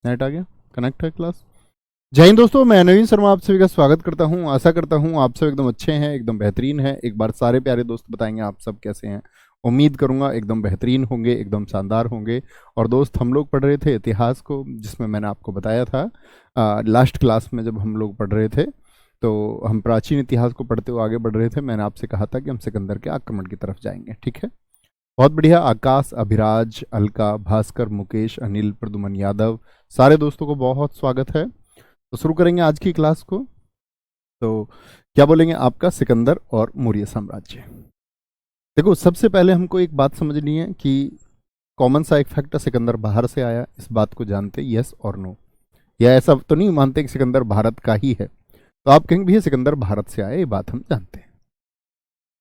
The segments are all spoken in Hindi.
नेट आ गया, कनेक्ट है क्लास। जय हिंद दोस्तों, मैं नवीन शर्मा आप सभी का स्वागत करता हूं। आशा करता हूं आप सब एकदम अच्छे हैं, एकदम बेहतरीन हैं। एक बार सारे प्यारे दोस्त बताएंगे आप सब कैसे हैं। उम्मीद करूंगा एकदम बेहतरीन होंगे, एकदम शानदार होंगे। और दोस्त, हम लोग पढ़ रहे थे इतिहास को, जिसमें मैंने आपको बताया था लास्ट क्लास में जब हम लोग पढ़ रहे थे तो हम प्राचीन इतिहास को पढ़ते हुए आगे बढ़ रहे थे। मैंने आपसे कहा था कि हम सिकंदर के आक्रमण की तरफ जाएंगे, ठीक है। बहुत बढ़िया। आकाश, अभिराज, अलका, भास्कर, मुकेश, अनिल, प्रदुमन यादव, सारे दोस्तों को बहुत स्वागत है। तो शुरू करेंगे आज की क्लास को। तो क्या बोलेंगे आपका सिकंदर और मौर्य साम्राज्य। देखो, सबसे पहले हमको एक बात समझनी है कि कॉमन सा एक फैक्ट है, सिकंदर बाहर से आया। इस बात को जानते, यस और नो? या ऐसा तो नहीं मानते कि सिकंदर भारत का ही है? तो आप कहेंगे भैया सिकंदर भारत से आया, ये बात हम जानते हैं।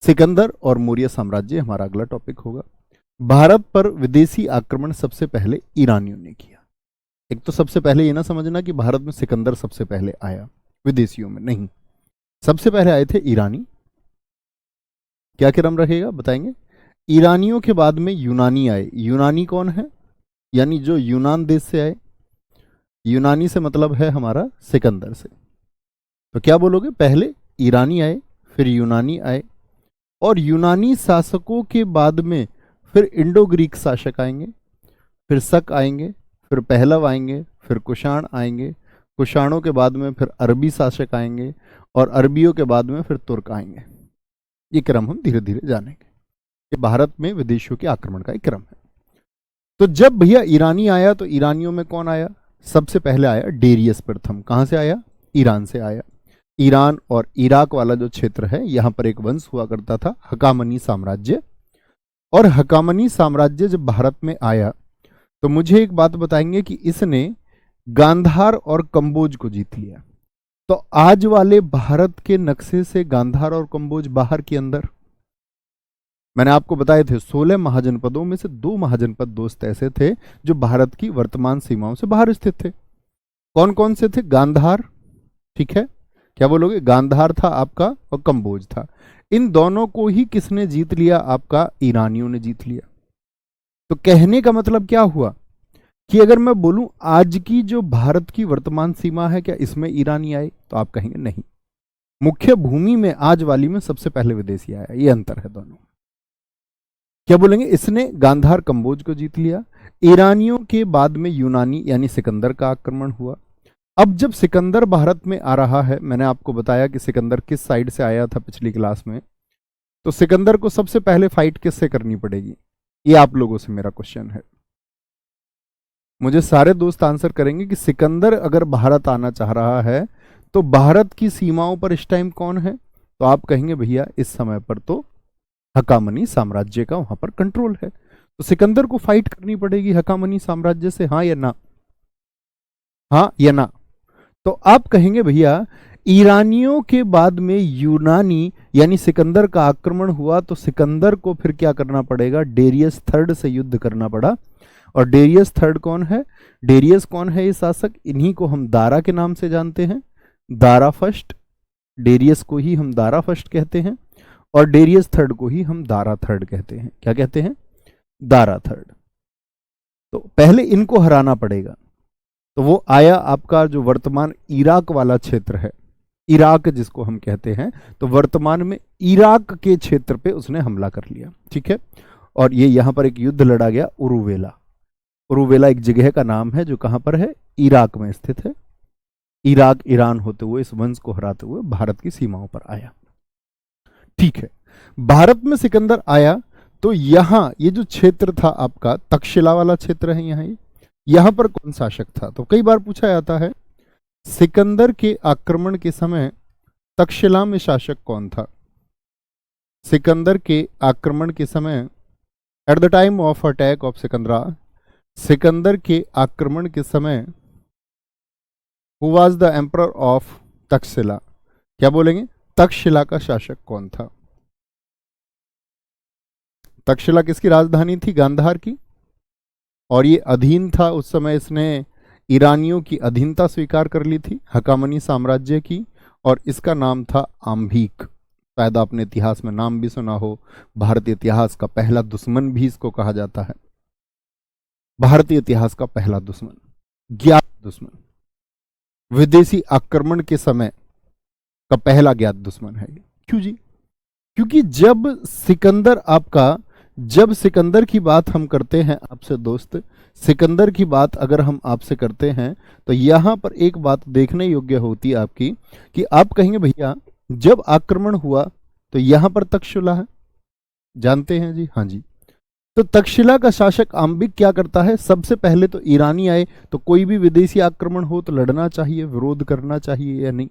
सिकंदर और मौर्य साम्राज्य हमारा अगला टॉपिक होगा। भारत पर विदेशी आक्रमण सबसे पहले ईरानियों ने किया। एक तो सबसे पहले ये ना समझना कि भारत में सिकंदर सबसे पहले आया, विदेशियों में नहीं। सबसे पहले आए थे ईरानी। क्या क्रम रहेगा बताएंगे। ईरानियों के बाद में यूनानी आए। यूनानी कौन है? यानी जो यूनान देश से आए। यूनानी से मतलब है हमारा सिकंदर से। तो क्या बोलोगे, पहले ईरानी आए, फिर यूनानी आए, और यूनानी शासकों के बाद में फिर इंडो ग्रीक शासक आएंगे, फिर शक आएंगे, फिर पहलव आएंगे, फिर कुषाण आएंगे, कुषाणों के बाद में फिर अरबी शासक आएंगे, और अरबियों के बाद में फिर तुर्क आएंगे। ये क्रम हम धीरे धीरे जानेंगे कि भारत में विदेशियों के आक्रमण का एक क्रम है। तो जब भैया ईरानी आया तो ईरानियों में कौन आया? सबसे पहले आया डेरियस प्रथम। कहां से आया? ईरान से आया। ईरान और इराक वाला जो क्षेत्र है, यहां पर एक वंश हुआ करता था, हकामनी साम्राज्य। और हकामनी साम्राज्य जब भारत में आया तो मुझे एक बात बताएंगे कि इसने गांधार और कंबोज को जीत लिया। तो आज वाले भारत के नक्शे से गांधार और कंबोज बाहर की अंदर। मैंने आपको बताए थे 16 महाजनपदों में से 2 महाजनपद दोस्त ऐसे थे जो भारत की वर्तमान सीमाओं से बाहर स्थित थे। कौन कौन से थे? गांधार, ठीक है, क्या बोलोगे? गांधार था आपका और कंबोज था। इन दोनों को ही किसने जीत लिया? आपका ईरानियों ने जीत लिया। तो कहने का मतलब क्या हुआ कि अगर मैं बोलूं आज की जो भारत की वर्तमान सीमा है, क्या इसमें ईरानी आए? तो आप कहेंगे नहीं, मुख्य भूमि में आज वाली में सबसे पहले विदेशी आया। ये अंतर है दोनों। क्या बोलेंगे? इसने गांधार कंबोज को जीत लिया। ईरानियों के बाद में यूनानी यानी सिकंदर का आक्रमण हुआ। अब जब सिकंदर भारत में आ रहा है, मैंने आपको बताया कि सिकंदर किस साइड से आया था पिछली क्लास में। तो सिकंदर को सबसे पहले फाइट किससे करनी पड़ेगी? ये आप लोगों से मेरा क्वेश्चन है। मुझे सारे दोस्त आंसर करेंगे कि सिकंदर अगर भारत आना चाह रहा है तो भारत की सीमाओं पर इस टाइम कौन है? तो आप कहेंगे भैया इस समय पर तो हकामनी साम्राज्य का वहां पर कंट्रोल है। तो सिकंदर को फाइट करनी पड़ेगी हकामनी साम्राज्य से, हाँ या ना? हाँ या ना? तो आप कहेंगे भैया ईरानियों के बाद में यूनानी यानी सिकंदर का आक्रमण हुआ तो सिकंदर को फिर क्या करना पड़ेगा? डेरियस थर्ड से युद्ध करना पड़ा। और डेरियस थर्ड कौन है? डेरियस कौन है? ये शासक, इन्हीं को हम दारा के नाम से जानते हैं, दारा फर्स्ट। डेरियस को ही हम दारा फर्स्ट कहते हैं और डेरियस थर्ड को ही हम दारा थर्ड कहते हैं। क्या कहते हैं? दारा थर्ड। तो पहले इनको हराना पड़ेगा। तो वो आया आपका जो वर्तमान इराक वाला क्षेत्र है, इराक जिसको हम कहते हैं, तो वर्तमान में इराक के क्षेत्र पे उसने हमला कर लिया, ठीक है। और ये यहां पर एक युद्ध लड़ा गया, उरुवेला। उरुवेला एक जगह का नाम है जो कहां पर है? इराक में स्थित है। इराक ईरान होते हुए इस वंश को हराते हुए भारत की सीमाओं पर आया, ठीक है। भारत में सिकंदर आया तो यहां ये जो क्षेत्र था आपका तक्षशिला वाला क्षेत्र है, यहां पर कौन शासक था? तो कई बार पूछा जाता है सिकंदर के आक्रमण के समय तक्षशिला में शासक कौन था? सिकंदर के आक्रमण के समय, at the time of attack of Sikandra, Sikandar के आक्रमण के समय who was the emperor of Takshashila? क्या बोलेंगे? तक्षशिला का शासक कौन था? तक्षशिला किसकी राजधानी थी? गांधार की। और ये अधीन था उस समय, इसने ईरानियों की अधीनता स्वीकार कर ली थी, हकामनी साम्राज्य की। और इसका नाम था आम्भीक। शायद आपने इतिहास में नाम भी सुना हो, भारतीय इतिहास का पहला दुश्मन भी इसको कहा जाता है। भारतीय इतिहास का पहला दुश्मन दुश्मन, विदेशी आक्रमण के समय का पहला ज्ञात दुश्मन है ये। क्यों जी? क्योंकि जब सिकंदर की बात हम करते हैं आपसे दोस्त, सिकंदर की बात अगर हम आपसे करते हैं तो यहां पर एक बात देखने योग्य होती है आपकी, कि आप कहेंगे भैया जब आक्रमण हुआ तो यहां पर तक्षशिला है, जानते हैं जी? हाँ जी। तो तक्षशिला का शासक आम्बिक क्या करता है? सबसे पहले तो ईरानी आए, तो कोई भी विदेशी आक्रमण हो तो लड़ना चाहिए, विरोध करना चाहिए या नहीं?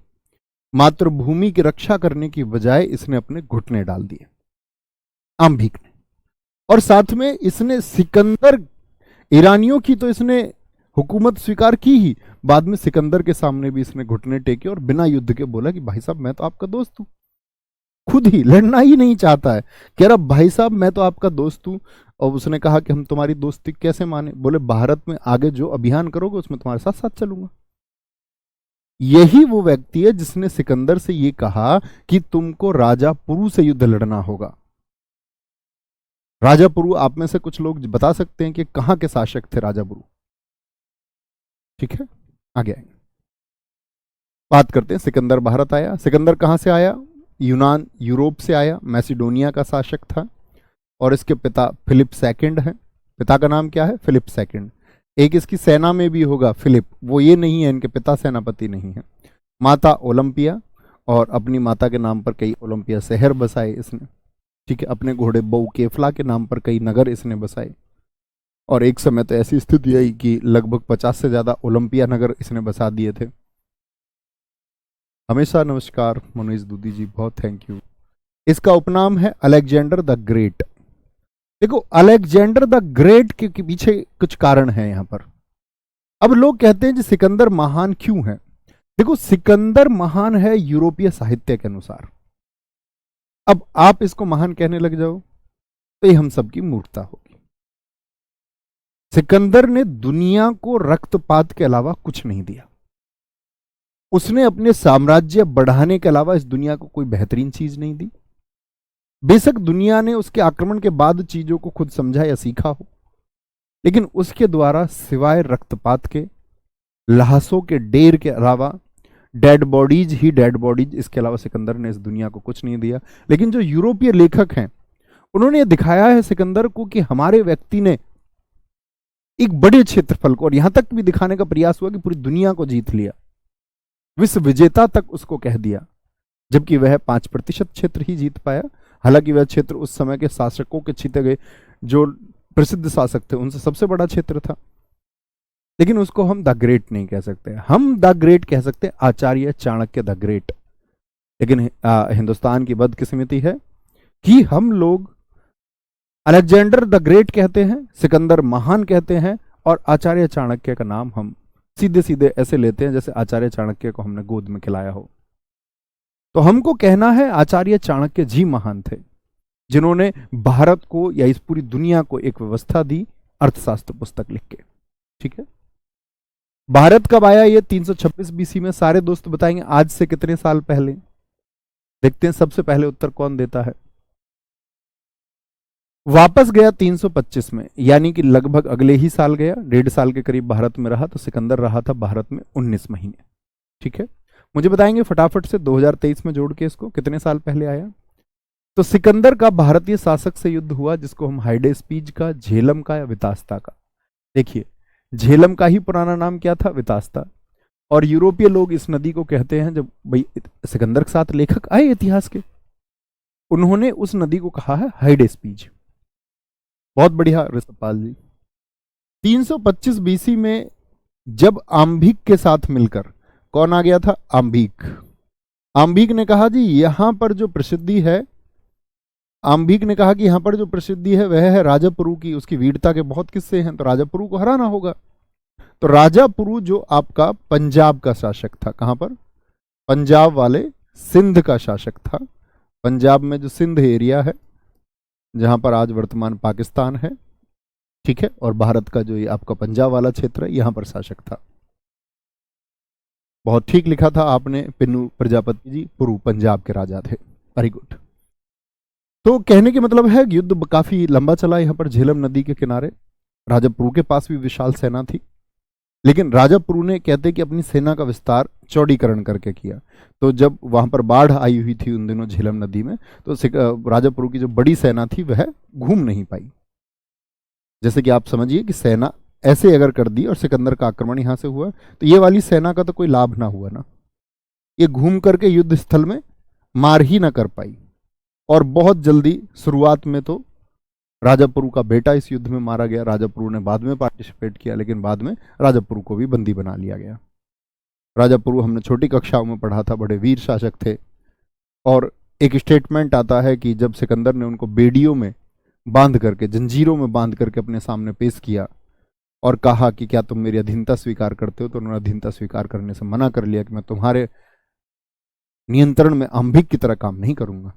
मातृभूमि की रक्षा करने की बजाय इसने अपने घुटने डाल दिए आम्बिक ने। और साथ में इसने सिकंदर, ईरानियों की तो इसने हुकूमत स्वीकार की ही, बाद में सिकंदर के सामने भी इसने घुटने टेके और बिना युद्ध के बोला कि भाई साहब मैं तो आपका दोस्त हूं। खुद ही लड़ना ही नहीं चाहता है, कह रहा भाई साहब मैं तो आपका दोस्त हूं। और उसने कहा कि हम तुम्हारी दोस्ती कैसे माने? बोले भारत में आगे जो अभियान करोगे उसमें तुम्हारे साथ साथ चलूंगा। यही वो व्यक्ति है जिसने सिकंदर से ये कहा कि तुमको राजा पुरु से युद्ध लड़ना होगा। राजा पुरु, आप में से कुछ लोग बता सकते हैं कि कहां के शासक थे राजा पुरु? ठीक है, आगे आएंगे, बात करते हैं। सिकंदर भारत आया। सिकंदर कहां से आया? यूनान, यूरोप से आया, मैसिडोनिया का शासक था। और इसके पिता फिलिप सेकंड है। पिता का नाम क्या है? Philip second. एक इसकी सेना में भी होगा फिलिप, वो ये नहीं है, इनके पिता सेनापति नहीं है। माता ओलंपिया, और अपनी माता के नाम पर कई ओलंपिया शहर बसाए इसने। ठीक है, अपने घोड़े बऊ केफला के नाम पर कई नगर इसने बसाए। और एक समय तो ऐसी स्थिति आई कि लगभग 50 से ज्यादा ओलंपिया नगर इसने बसा दिए थे। हमेशा नमस्कार मनोज दूधी जी, बहुत थैंक यू। इसका उपनाम है अलेक्जेंडर द ग्रेट। देखो अलेक्जेंडर द ग्रेट के पीछे कुछ कारण है यहां पर। अब लोग कहते हैं जी सिकंदर महान क्यों है? देखो सिकंदर महान है यूरोपीय साहित्य के अनुसार। अब आप इसको महान कहने लग जाओ तो ये हम सबकी मूर्खता होगी। सिकंदर ने दुनिया को रक्तपात के अलावा कुछ नहीं दिया। उसने अपने साम्राज्य बढ़ाने के अलावा इस दुनिया को कोई बेहतरीन चीज नहीं दी। बेशक दुनिया ने उसके आक्रमण के बाद चीजों को खुद समझा या सीखा हो, लेकिन उसके द्वारा सिवाय रक्तपात के, लाशों के ढेर के अलावा, डेड बॉडीज ही डेड बॉडीज, इसके अलावा सिकंदर ने इस दुनिया को कुछ नहीं दिया। लेकिन जो यूरोपीय लेखक हैं उन्होंने दिखाया है सिकंदर को कि हमारे व्यक्ति ने एक बड़े क्षेत्रफल को, और यहां तक भी दिखाने का प्रयास हुआ कि पूरी दुनिया को जीत लिया, विश्व विजेता तक उसको कह दिया, जबकि वह 5% क्षेत्र ही जीत पाया। हालांकि वह क्षेत्र उस समय के शासकों के जीते गए जो प्रसिद्ध शासक थे उनसे सबसे बड़ा क्षेत्र था। लेकिन उसको हम द ग्रेट नहीं कह सकते, हम द ग्रेट कह सकते आचार्य चाणक्य द ग्रेट। लेकिन हिंदुस्तान की बदकिस्मती है कि हम लोग अलेक्जेंडर द ग्रेट कहते हैं, सिकंदर महान कहते हैं, और आचार्य चाणक्य का नाम हम सीधे सीधे ऐसे लेते हैं जैसे आचार्य चाणक्य को हमने गोद में खिलाया हो। तो हमको कहना है आचार्य चाणक्य जी महान थे, जिन्होंने भारत को या इस पूरी दुनिया को एक व्यवस्था दी अर्थशास्त्र पुस्तक लिख के। ठीक है, भारत कब आया? ये 326 बीसी में। सारे दोस्त बताएंगे आज से कितने साल पहले। देखते हैं सबसे पहले उत्तर कौन देता है। वापस गया 325 में, यानी कि लगभग अगले ही साल गया, 1.5 साल के करीब भारत में रहा। तो सिकंदर रहा था भारत में 19 महीने। ठीक है, मुझे बताएंगे फटाफट से 2023 में जोड़ के इसको, कितने साल पहले आया? तो सिकंदर का भारतीय शासक से युद्ध हुआ जिसको हम हाइडेस्पीज का, झेलम का या वितास्ता का। देखिए झेलम का ही पुराना नाम क्या था? वितास्ता। और यूरोपीय लोग इस नदी को कहते हैं, जब भाई सिकंदर के साथ लेखक आए इतिहास के, उन्होंने उस नदी को कहा है हाइडेस्पीज। बहुत बढ़िया ऋषभपाल जी। 325 बीसी में जब आम्भिक के साथ मिलकर, कौन आ गया था? आम्भिक। आम्भिक ने कहा जी यहां पर जो प्रसिद्धि है, आम्भिक ने कहा कि यहां पर जो प्रसिद्धि है वह है राजापुरु की, उसकी वीरता के बहुत किस्से हैं, तो राजापुरु को हराना होगा। तो राजापुरु जो आपका पंजाब का शासक था, कहां पर? पंजाब वाले सिंध का शासक था। पंजाब में जो सिंध एरिया है जहां पर आज वर्तमान पाकिस्तान है, ठीक है, और भारत का जो ये आपका पंजाब वाला क्षेत्र है, यहां पर शासक था। बहुत ठीक लिखा था आपने पिन्नू प्रजापति जी, पुरु पंजाब के राजा थे। Very good. तो कहने के मतलब है युद्ध काफी लंबा चला यहां पर झेलम नदी के किनारे। राजा पुरु के पास भी विशाल सेना थी। लेकिन राजा पुरु ने कहते कि अपनी सेना का विस्तार चौड़ीकरण करके किया। तो जब वहां पर बाढ़ आई हुई थी उन दिनों झेलम नदी में, तो राजा पुरु की जो बड़ी सेना थी वह घूम नहीं पाई। जैसे कि आप समझिए कि सेना ऐसे अगर कर दी और सिकंदर का आक्रमण यहां से हुआ, तो ये वाली सेना का तो कोई लाभ ना हुआ ना, ये घूम करके युद्ध स्थल में मार ही ना कर पाई। और बहुत जल्दी शुरुआत में तो राजा पुरु का बेटा इस युद्ध में मारा गया। राजा पुरु ने बाद में पार्टिसिपेट किया, लेकिन बाद में राजा पुरु को भी बंदी बना लिया गया। राजा पुरु हमने छोटी कक्षाओं में पढ़ा था, बड़े वीर शासक थे। और एक स्टेटमेंट आता है कि जब सिकंदर ने उनको बेड़ियों में बांध करके, जंजीरों में बांध करके अपने सामने पेश किया और कहा कि क्या तुम मेरी अधीनता स्वीकार करते हो, तो उन्होंने अधीनता स्वीकार करने से मना कर लिया कि मैं तुम्हारे नियंत्रण में अंबिक की तरह काम नहीं करूंगा।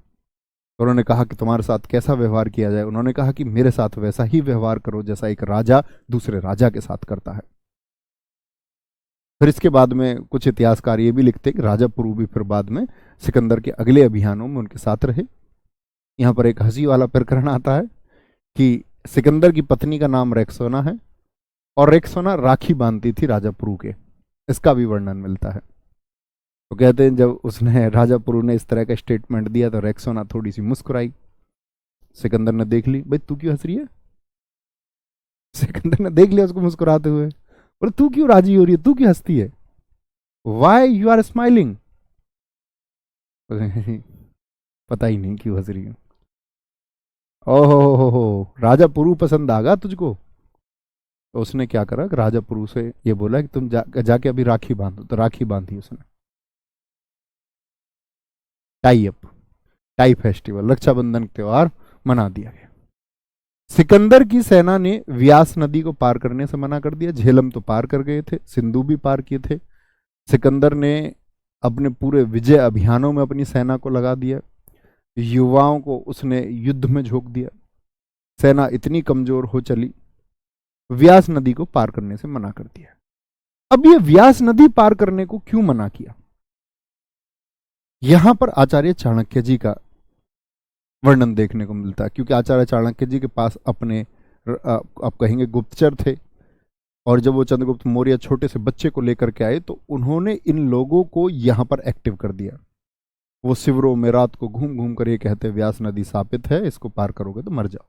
तो उन्होंने कहा कि तुम्हारे साथ कैसा व्यवहार किया जाए? उन्होंने कहा कि मेरे साथ वैसा ही व्यवहार करो जैसा एक राजा दूसरे राजा के साथ करता है। फिर इसके बाद में कुछ इतिहासकार ये भी लिखते कि राजा पुरु भी फिर बाद में सिकंदर के अगले अभियानों में उनके साथ रहे। यहाँ पर एक हंसी वाला प्रकरण आता है कि सिकंदर की पत्नी का नाम रेक्सोना है और रेक्सोना राखी बांधती थी राजा पुरु के, इसका भी वर्णन मिलता है। तो कहते हैं जब उसने, राजा पुरु ने इस तरह का स्टेटमेंट दिया तो रेक्सोना थोड़ी सी मुस्कुराई। सिकंदर ने देख ली, भाई तू क्यों हंस रही है? सिकंदर ने देख लिया उसको मुस्कुराते हुए, बोले तू क्यों राजी हो रही है, तू क्यों हंसती है, वाई यू आर स्माइलिंग? पता ही नहीं क्यों हंस रही है। ओहो हो, राजा पुरु पसंद आ गया तुझको? तो उसने क्या करा, राजा पुरु से ये बोला कि तुम जाके अभी राखी बांधो। तो राखी बांधी उसने। Tie up, tie festival, Rakshabandhan त्योहार मना दिया गया। सिकंदर की सेना ने व्यास नदी को पार करने से मना कर दिया। झेलम तो पार कर गए थे, सिंधु भी पार किए थे। सिकंदर ने अपने पूरे विजय अभियानों में अपनी सेना को लगा दिया। युवाओं को उसने युद्ध में झोंक दिया। सेना इतनी कमजोर हो चली, व्यास नदी को पार करने से मना कर दिया। अब ये व्यास नदी पार करने को क्यों मना किया? यहां पर आचार्य चाणक्य जी का वर्णन देखने को मिलता है, क्योंकि आचार्य चाणक्य जी के पास अपने आप कहेंगे गुप्तचर थे। और जब वो चंद्रगुप्त मौर्य छोटे से बच्चे को लेकर के आए तो उन्होंने इन लोगों को यहां पर एक्टिव कर दिया। वो शिविरों में रात को घूम घूम कर ये कहते व्यास नदी शापित है, इसको पार करोगे तो मर जाओ।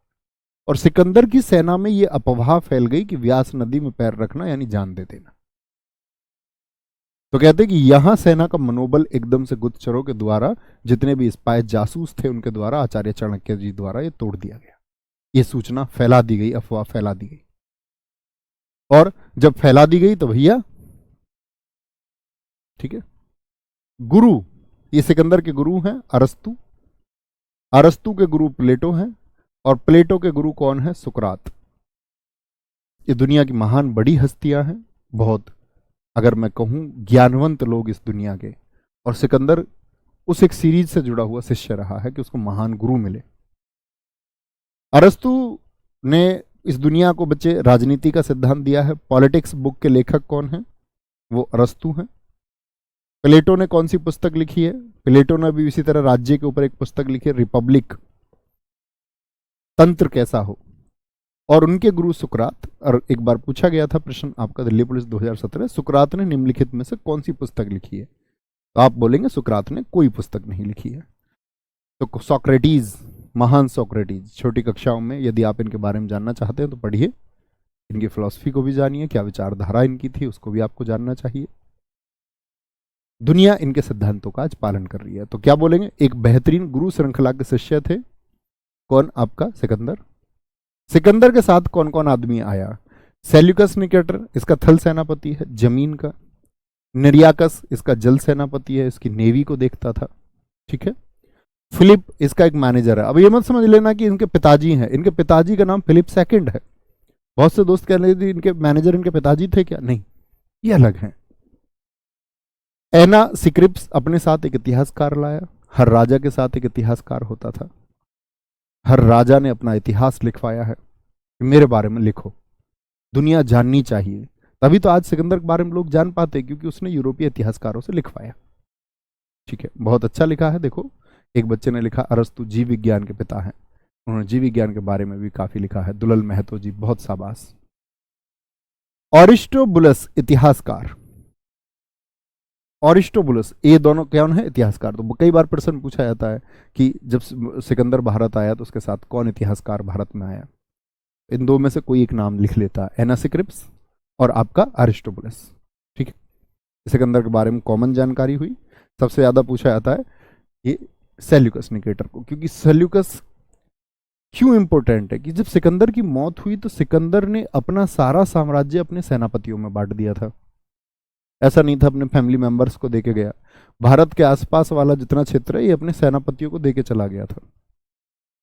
और सिकंदर की सेना में ये अफवाह फैल गई कि व्यास नदी में पैर रखना यानी जान दे देना। तो कहते कि यहां सेना का मनोबल एकदम से गुप्तचरों के द्वारा, जितने भी स्पाई जासूस थे उनके द्वारा, आचार्य चाणक्य जी द्वारा ये तोड़ दिया गया। ये सूचना फैला दी गई, अफवाह फैला दी गई। और जब फैला दी गई तो भैया ठीक है, गुरु, ये सिकंदर के गुरु हैं अरस्तु, अरस्तु के गुरु प्लेटो हैं, और प्लेटो के गुरु कौन है? सुकरात। ये दुनिया की महान बड़ी हस्तियां हैं, बहुत, अगर मैं कहूं ज्ञानवंत लोग इस दुनिया के। और सिकंदर उस एक सीरीज से जुड़ा हुआ शिष्य रहा है कि उसको महान गुरु मिले। अरस्तु ने इस दुनिया को बच्चे राजनीति का सिद्धांत दिया है। पॉलिटिक्स बुक के लेखक कौन है? वो अरस्तु हैं। प्लेटो ने कौन सी पुस्तक लिखी है? प्लेटो ने भी इसी तरह राज्य के ऊपर एक पुस्तक लिखी है, रिपब्लिक, तंत्र कैसा हो। और उनके गुरु सुकरात। और एक बार पूछा गया था प्रश्न आपका, दिल्ली पुलिस 2017, सुकरात ने निम्नलिखित में से कौन सी पुस्तक लिखी है? तो आप बोलेंगे सुकरात ने कोई पुस्तक नहीं लिखी है। तो सोक्रेटिस, महान सोक्रेटिस, छोटी कक्षाओं में यदि आप इनके बारे में जानना चाहते हैं तो पढ़िए, इनकी फिलॉसफी को भी जानिए, क्या विचारधारा इनकी थी उसको भी आपको जानना चाहिए। दुनिया इनके सिद्धांतों का आज पालन कर रही है। तो क्या बोलेंगे, एक बेहतरीन गुरु श्रृंखला के शिष्य थे। कौन? आपका सिकंदर। सिकंदर के साथ कौन कौन आदमी आया? सेल्यूकस निकेटर, इसका थल सेनापति है, जमीन का। निर्याकस, इसका जल सेनापति है, इसकी नेवी को देखता था। ठीक है। फिलिप, इसका एक मैनेजर है। अब ये मत समझ लेना कि इनके पिताजी हैं, इनके पिताजी का नाम फिलिप सेकंड है। बहुत से दोस्त कह रहे थे इनके मैनेजर इनके पिताजी थे क्या? नहीं, ये अलग हैं। एना सिक्रिप्स अपने साथ एक इतिहासकार लाया। हर राजा के साथ एक इतिहासकार होता था। हर राजा ने अपना इतिहास लिखवाया है कि मेरे बारे में लिखो, दुनिया जाननी चाहिए। तभी तो आज सिकंदर के बारे में लोग जान पाते, क्योंकि उसने यूरोपीय इतिहासकारों से लिखवाया। ठीक है, बहुत अच्छा लिखा है। देखो, एक बच्चे ने लिखा अरस्तु जीव विज्ञान के पिता हैं, उन्होंने जीव विज्ञान के बारे में भी काफी लिखा है। दुलल महतो जी, बहुत शाबाश। अरिस्टोबुलस इतिहासकार, अरिस्टोबुलस, ये दोनों कौन है? इतिहासकार। तो कई बार प्रश्न पूछा जाता है कि जब सिकंदर भारत आया तो उसके साथ कौन इतिहासकार भारत में आया? इन दो में से कोई एक नाम लिख लेता है, एनासिक्रिप्स और आपका अरिस्टोबुलस। ठीक है, सिकंदर के बारे में कॉमन जानकारी हुई। सबसे ज्यादा पूछा जाता है ये सेल्यूकस निकेटर को, क्योंकि सेल्यूकस क्यों इंपॉर्टेंट है कि जब सिकंदर की मौत हुई तो सिकंदर ने अपना सारा साम्राज्य अपने सेनापतियों में बांट दिया था। ऐसा नहीं था अपने फैमिली मेंबर्स को देके गया। भारत के आसपास वाला जितना क्षेत्र है ये अपने सेनापतियों को देके चला गया था।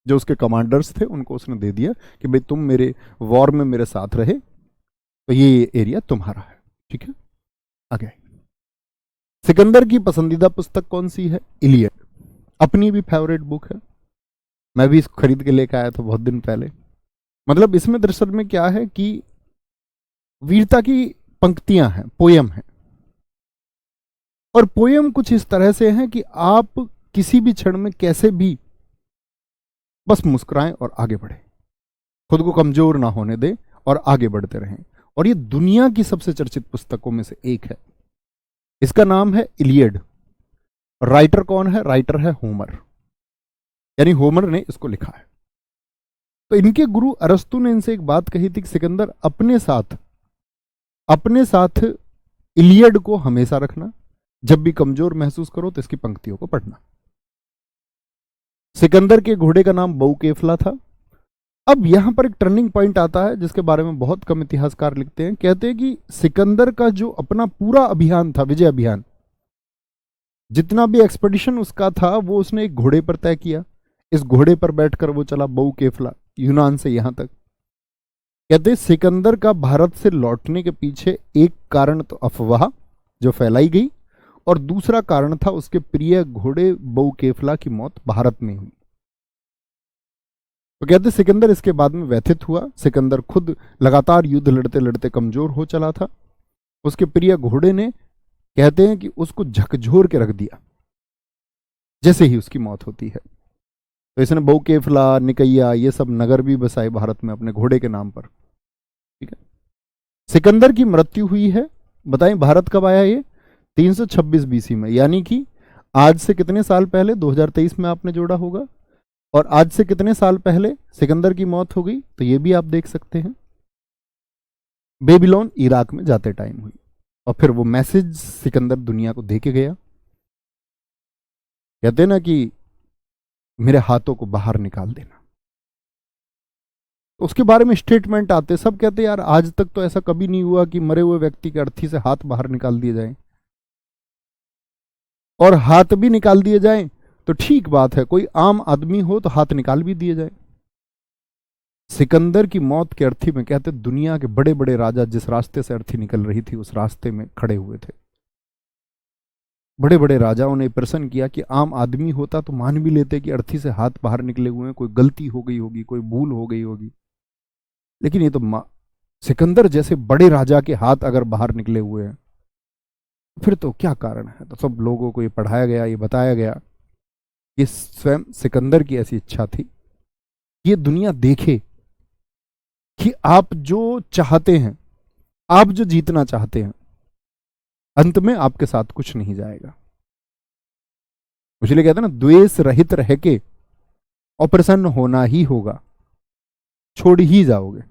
जो उसके कमांडर्स थे उनको उसने दे दिया कि भाई तुम मेरे वॉर में मेरे साथ रहे तो ये एरिया तुम्हारा है। ठीक है, आगे। सिकंदर की पसंदीदा पुस्तक कौन सी है? इलियड। अपनी भी फेवरेट बुक है, मैं भी इसको खरीद के लेकर आया था बहुत दिन पहले। मतलब इसमें दरअसल में क्या है कि वीरता की पंक्तियां हैं, पोयम है। और पोयम कुछ इस तरह से हैं कि आप किसी भी क्षण में कैसे भी बस मुस्कुराएं और आगे बढ़े, खुद को कमजोर ना होने दें और आगे बढ़ते रहें। और ये दुनिया की सबसे चर्चित पुस्तकों में से एक है। इसका नाम है इलियड। राइटर कौन है? राइटर है होमर, यानी होमर ने इसको लिखा है। तो इनके गुरु अरस्तु ने इनसे एक बात कही थी कि सिकंदर अपने साथ इलियड को हमेशा रखना, जब भी कमजोर महसूस करो तो इसकी पंक्तियों को पढ़ना। सिकंदर के घोड़े का नाम बहुकेफला था। अब यहां पर एक टर्निंग पॉइंट आता है जिसके बारे में बहुत कम इतिहासकार लिखते हैं। कहते हैं कि सिकंदर का जो अपना पूरा अभियान था, विजय अभियान, जितना भी एक्सपेडिशन उसका था वो उसने एक घोड़े पर तय किया। इस घोड़े पर बैठकर वो चला बहुकेफला, यूनान से यहां तक। कहते सिकंदर का भारत से लौटने के पीछे एक कारण तो अफवाह जो फैलाई गई, और दूसरा कारण था उसके प्रिय घोड़े बहुकेफला की मौत भारत में हुई। तो कहते सिकंदर इसके बाद में व्यथित हुआ। सिकंदर खुद लगातार युद्ध लड़ते लड़ते कमजोर हो चला था। उसके प्रिय घोड़े ने, कहते हैं कि उसको झकझोर के रख दिया जैसे ही उसकी मौत होती है। तो इसने बहुकेफला, निकैया, ये सब नगर भी बसाए भारत में अपने घोड़े के नाम पर। ठीक है, सिकंदर की मृत्यु हुई है, बताएं भारत कब आया? ये 326 बीसी में, यानी कि आज से कितने साल पहले? 2023 में आपने जोड़ा होगा। और आज से कितने साल पहले सिकंदर की मौत हो गई? तो ये भी आप देख सकते हैं, बेबीलोन इराक में जाते टाइम हुई। और फिर वो मैसेज सिकंदर दुनिया को दे के गया, कहते ना कि मेरे हाथों को बाहर निकाल देना। तो उसके बारे में स्टेटमेंट आते, सब कहते यार आज तक तो ऐसा कभी नहीं हुआ कि मरे हुए व्यक्ति के अर्थी से हाथ बाहर निकाल दिए जाएं। और हाथ भी निकाल दिए जाएं तो ठीक बात है, कोई आम आदमी हो तो हाथ निकाल भी दिए जाए। सिकंदर की मौत के अर्थी में कहते दुनिया के बड़े बड़े राजा जिस रास्ते से अर्थी निकल रही थी उस रास्ते में खड़े हुए थे। बड़े बड़े राजाओं ने प्रश्न किया कि आम आदमी होता तो मान भी लेते कि अर्थी से हाथ बाहर निकले हुए हैं, कोई गलती हो गई होगी, कोई भूल हो गई होगी। लेकिन ये तो सिकंदर जैसे बड़े राजा के हाथ अगर बाहर निकले हुए हैं फिर तो क्या कारण है? तो सब लोगों को ये पढ़ाया गया, ये बताया गया कि स्वयं सिकंदर की ऐसी इच्छा थी, ये दुनिया देखे कि आप जो चाहते हैं, आप जो जीतना चाहते हैं, अंत में आपके साथ कुछ नहीं जाएगा। इसलिए कहते हैं ना, द्वेष रहित रह के और प्रसन्न होना ही होगा, छोड़ ही जाओगे।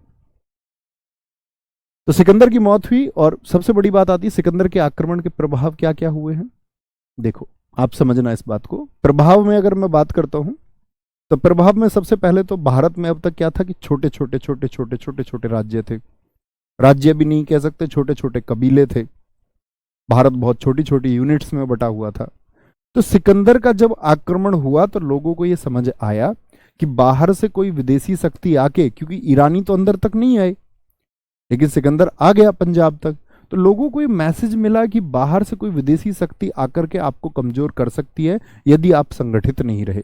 तो सिकंदर की मौत हुई और सबसे बड़ी बात आती है सिकंदर के आक्रमण के प्रभाव क्या क्या हुए हैं। देखो आप समझना इस बात को। प्रभाव में अगर मैं बात करता हूं तो प्रभाव में सबसे पहले तो भारत में अब तक क्या था कि छोटे छोटे राज्य थे। राज्य भी नहीं कह सकते, छोटे छोटे कबीले थे। भारत बहुत छोटी छोटी यूनिट्स में बटा हुआ था। तो सिकंदर का जब आक्रमण हुआ तो लोगों को यह समझ आया कि बाहर से कोई विदेशी शक्ति आके, क्योंकि ईरानी तो अंदर तक नहीं आए लेकिन सिकंदर आ गया पंजाब तक, तो लोगों को ये मैसेज मिला कि बाहर से कोई विदेशी शक्ति आकर के आपको कमजोर कर सकती है यदि आप संगठित नहीं रहे।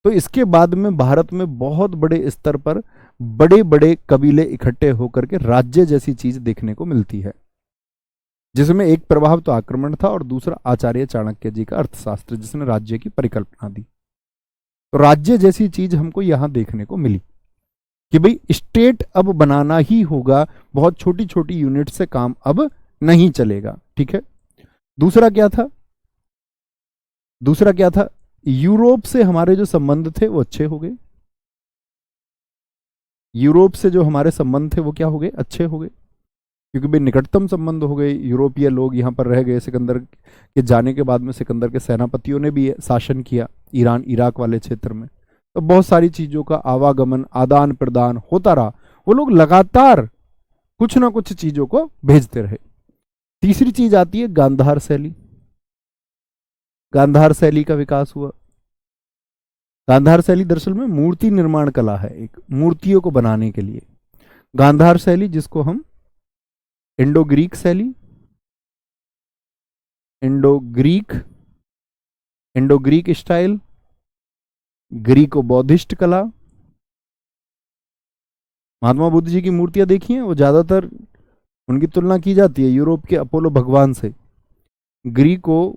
तो इसके बाद में भारत में बहुत बड़े स्तर पर बड़े बड़े कबीले इकट्ठे होकर के राज्य जैसी चीज देखने को मिलती है, जिसमें एक प्रभाव तो आक्रमण था और दूसरा आचार्य चाणक्य जी का अर्थशास्त्र, जिसने राज्य की परिकल्पना दी। तो राज्य जैसी चीज हमको यहां देखने को मिली। कि भाई स्टेट अब बनाना ही होगा, बहुत छोटी छोटी यूनिट से काम अब नहीं चलेगा। ठीक है। दूसरा क्या था? दूसरा क्या था? यूरोप से हमारे जो संबंध थे वो अच्छे हो गए। यूरोप से जो हमारे संबंध थे वो क्या हो गए? अच्छे हो गए, क्योंकि भाई निकटतम संबंध हो गए। यूरोपीय लोग यहाँ पर रह गए। सिकंदर के जाने के बाद में सिकंदर के सेनापतियों ने भी शासन किया ईरान इराक वाले क्षेत्र में। तो बहुत सारी चीजों का आवागमन आदान प्रदान होता रहा। वो लोग लगातार कुछ ना कुछ चीजों को भेजते रहे। तीसरी चीज आती है गांधार शैली। गांधार शैली का विकास हुआ। गांधार शैली दरअसल में मूर्ति निर्माण कला है, एक मूर्तियों को बनाने के लिए। गांधार शैली, जिसको हम इंडो ग्रीक शैली, Indo Greek style, Greco Buddhist कला। महात्मा बुद्ध जी की मूर्तियां देखी हैं, वो ज्यादातर उनकी तुलना की जाती है यूरोप के अपोलो भगवान से। ग्रीको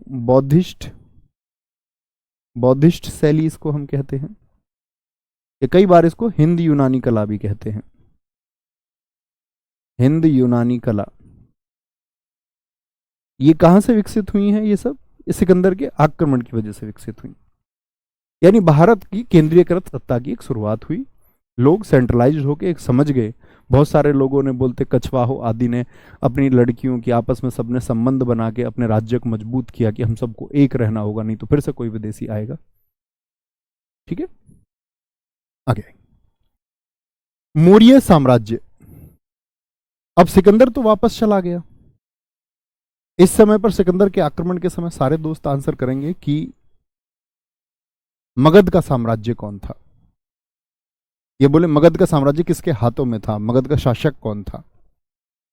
बौद्धिस्ट शैली इसको हम कहते हैं, या कई बार इसको हिंद यूनानी कला भी कहते हैं। हिंद यूनानी कला ये कहां से विकसित हुई है? ये सब इस सिकंदर के आक्रमण की वजह से विकसित हुई। यानी भारत की केंद्रीयकृत सत्ता की एक शुरुआत हुई। लोग सेंट्रलाइज्ड होकर एक समझ गए। बहुत सारे लोगों ने, बोलते कछवाहो आदि ने, अपनी लड़कियों की आपस में सबने संबंध बना के अपने राज्य को मजबूत किया कि हम सबको एक रहना होगा, नहीं तो फिर से कोई विदेशी आएगा। ठीक है। आगे मौर्य साम्राज्य। अब सिकंदर तो वापस चला गया। इस समय पर सिकंदर के आक्रमण के समय सारे दोस्त आंसर करेंगे कि मगध का साम्राज्य कौन था। ये बोले मगध का साम्राज्य किसके हाथों में था, मगध का शासक कौन था?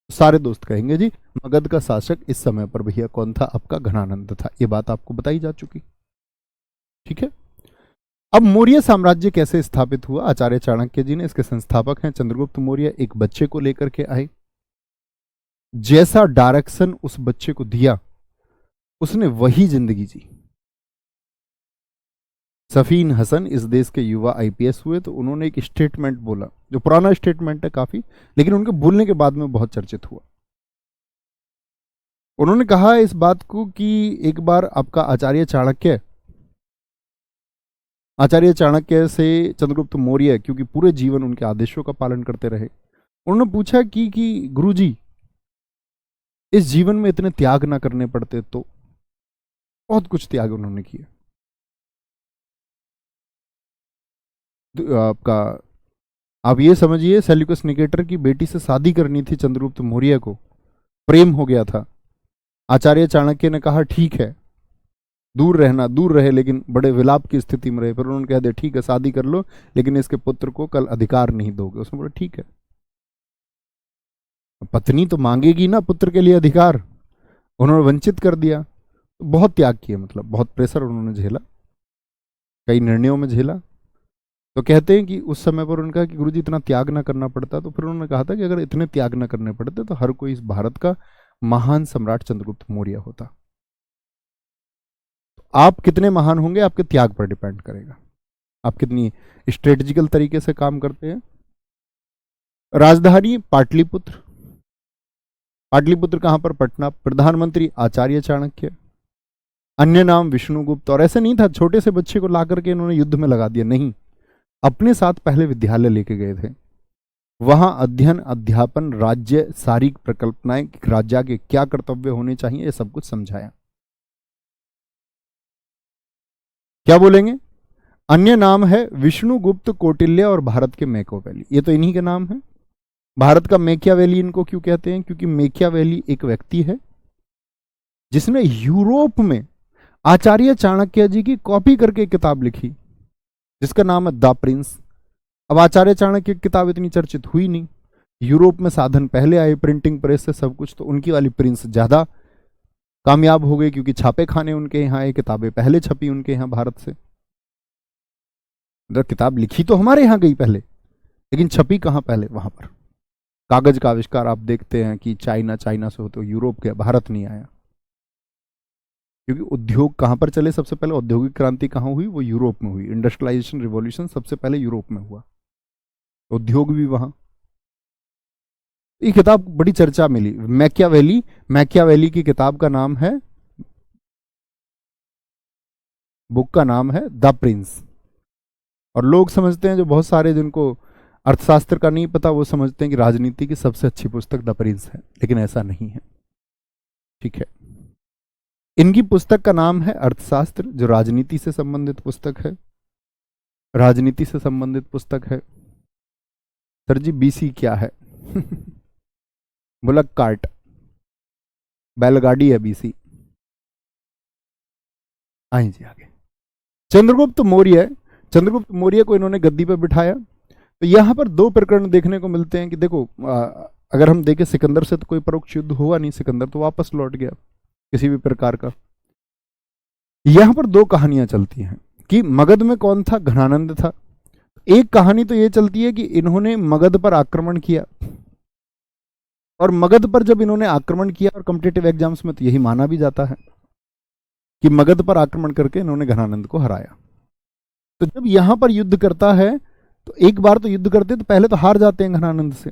सारे दोस्त कहेंगे जी मगध का शासक इस समय पर भैया कौन था? आपका घनानंद था। ये बात आपको बताई जा चुकी। ठीक है। अब मौर्य साम्राज्य कैसे स्थापित हुआ? आचार्य चाणक्य जी ने, इसके संस्थापक हैं चंद्रगुप्त मौर्य, एक बच्चे को लेकर के आए। जैसा डायरेक्शन उस बच्चे को दिया, उसने वही जिंदगी जी। सफीन हसन इस देश के युवा आईपीएस हुए, तो उन्होंने एक स्टेटमेंट बोला, जो पुराना स्टेटमेंट है काफी, लेकिन उनके बोलने के बाद में बहुत चर्चित हुआ। उन्होंने कहा इस बात को कि एक बार आपका आचार्य चाणक्य से चंद्रगुप्त मौर्य, क्योंकि पूरे जीवन उनके आदेशों का पालन करते रहे, उन्होंने पूछा कि गुरुजी, इस जीवन में इतने त्याग ना करने पड़ते तो? बहुत कुछ त्याग उन्होंने किया। आपका आप ये समझिए, सेल्यूकस निकेटर की बेटी से शादी करनी थी चंद्रगुप्त मौर्य को, प्रेम हो गया था। आचार्य चाणक्य ने कहा ठीक है, दूर रहे, लेकिन बड़े विलाप की स्थिति में रहे। फिर उन्होंने कह दिया ठीक है शादी कर लो, लेकिन इसके पुत्र को कल अधिकार नहीं दोगे। उसने बोला ठीक है। पत्नी तो मांगेगी ना पुत्र के लिए अधिकार, उन्होंने वंचित कर दिया। बहुत त्याग किए, मतलब बहुत प्रेशर उन्होंने झेला, कई निर्णयों में झेला। तो कहते हैं कि उस समय पर उनका कि गुरुजी इतना त्याग ना करना पड़ता, तो फिर उन्होंने कहा था कि अगर इतने त्याग ना करने पड़ते तो हर कोई इस भारत का महान सम्राट चंद्रगुप्त मौर्य होता। आप कितने महान होंगे आपके त्याग पर डिपेंड करेगा, आप कितनी स्ट्रेटेजिकल तरीके से काम करते हैं। राजधानी पाटलिपुत्र। पाटलिपुत्र कहां पर? पटना। प्रधानमंत्री आचार्य चाणक्य। अन्य नाम विष्णुगुप्त। और ऐसे नहीं था छोटे से बच्चे को ला करके इन्होंने युद्ध में लगा दिया, नहीं, अपने साथ पहले विद्यालय लेके गए थे। वहां अध्ययन, अध्यापन, राज्य, सारी प्रकल्पनाएं, राजा के क्या कर्तव्य होने चाहिए, ये सब कुछ समझाया। क्या बोलेंगे? अन्य नाम है विष्णुगुप्त, कौटिल्य और भारत के मैकियावेली। ये तो इन्हीं के नाम है। भारत का मैकियावेली इनको क्यों कहते हैं? क्योंकि मैकियावेली एक व्यक्ति है जिसने यूरोप में आचार्य चाणक्य जी की कॉपी करके किताब लिखी, जिसका नाम है द प्रिंस। अब आचार्य चाणक्य की किताब इतनी चर्चित हुई नहीं, यूरोप में साधन पहले आए, प्रिंटिंग प्रेस से सब कुछ, तो उनकी वाली प्रिंस ज्यादा कामयाब हो गई, क्योंकि छापे खाने उनके यहाँ आए, किताबें पहले छपी उनके यहाँ भारत से। किताब लिखी तो हमारे यहाँ गई पहले, लेकिन छपी कहाँ पहले? वहां पर। कागज का आविष्कार आप देखते हैं कि चाइना से होते यूरोप गया, भारत नहीं आया। क्योंकि उद्योग कहां पर चले सबसे पहले? औद्योगिक क्रांति कहां हुई? वो यूरोप में हुई। इंडस्ट्रियलाइजेशन रिवॉल्यूशन सबसे पहले यूरोप में हुआ। उद्योग भी वहां। ये किताब बड़ी चर्चा मिली, मैकियावेली। मैकियावेली की किताब का नाम है, बुक का नाम है द प्रिंस। और लोग समझते हैं, जो बहुत सारे जिनको अर्थशास्त्र का नहीं पता, वो समझते हैं कि राजनीति की सबसे अच्छी पुस्तक द प्रिंस है, लेकिन ऐसा नहीं है। ठीक है, इनकी पुस्तक का नाम है अर्थशास्त्र, जो राजनीति से संबंधित पुस्तक है। राजनीति से संबंधित पुस्तक है। सर जी बीसी क्या है? बुलक कार्ट, बैलगाड़ी है बीसी। आई जी आगे। चंद्रगुप्त मौर्य, चंद्रगुप्त मौर्य को इन्होंने गद्दी पर बिठाया। तो यहां पर दो प्रकरण देखने को मिलते हैं कि देखो, अगर हम देखें, सिकंदर से तो कोई परोक्ष युद्ध हुआ नहीं, सिकंदर तो वापस लौट गया किसी भी प्रकार का। यहां पर दो कहानियां चलती हैं कि मगध में कौन था, घनानंद था। एक कहानी तो ये चलती है कि इन्होंने मगध पर आक्रमण किया, और मगध पर जब इन्होंने आक्रमण किया, और कॉम्पिटिटिव एग्जाम्स में तो यही माना भी जाता है कि मगध पर आक्रमण करके इन्होंने घनानंद को हराया। तो जब यहां पर युद्ध करता है, तो एक बार तो युद्ध करते तो पहले तो हार जाते हैं घनानंद से,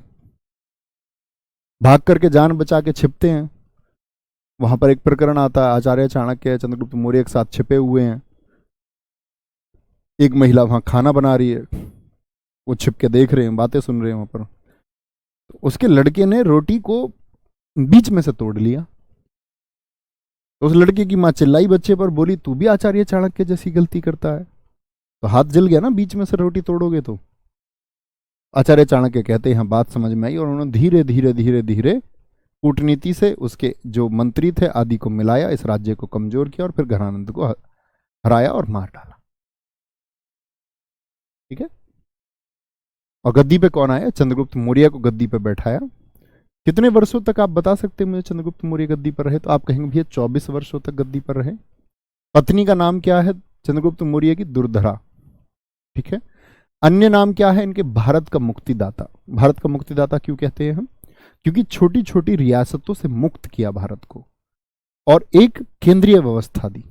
भाग करके जान बचा के छिपते हैं। वहां पर एक प्रकरण आता है, आचार्य चाणक्य चंद्रगुप्त मौर्य के साथ छिपे हुए हैं। एक महिला वहां खाना बना रही है, वो छिप के देख रहे हैं, बातें सुन रहे हैं वहां पर। तो उसके लड़के ने रोटी को बीच में से तोड़ लिया। तो उस लड़के की मां चिल्लाई बच्चे पर, बोली तू भी आचार्य चाणक्य जैसी गलती करता है। तो हाथ जल गया ना, बीच में से रोटी तोड़ोगे तो। आचार्य चाणक्य कहते हैं बात समझ में आई, और उन्होंने धीरे धीरे धीरे धीरे कूटनीति से उसके जो मंत्री थे आदि को मिलाया, इस राज्य को कमजोर किया, और फिर घनानंद को हराया और मार डाला। ठीक है। और गद्दी पे कौन आया? चंद्रगुप्त मौर्य को गद्दी पे बैठाया। कितने वर्षों तक आप बता सकते हैं मुझे चंद्रगुप्त मौर्य गद्दी पर रहे? तो आप कहेंगे भैया 24 वर्षों तक गद्दी पर रहे। पत्नी का नाम क्या है चंद्रगुप्त मौर्य की? दुर्धरा। ठीक है। अन्य नाम क्या है इनके? भारत का मुक्तिदाता। भारत का मुक्तिदाता क्यों कहते हैं हम? क्योंकि छोटी छोटी रियासतों से मुक्त किया भारत को, और एक केंद्रीय व्यवस्था दी,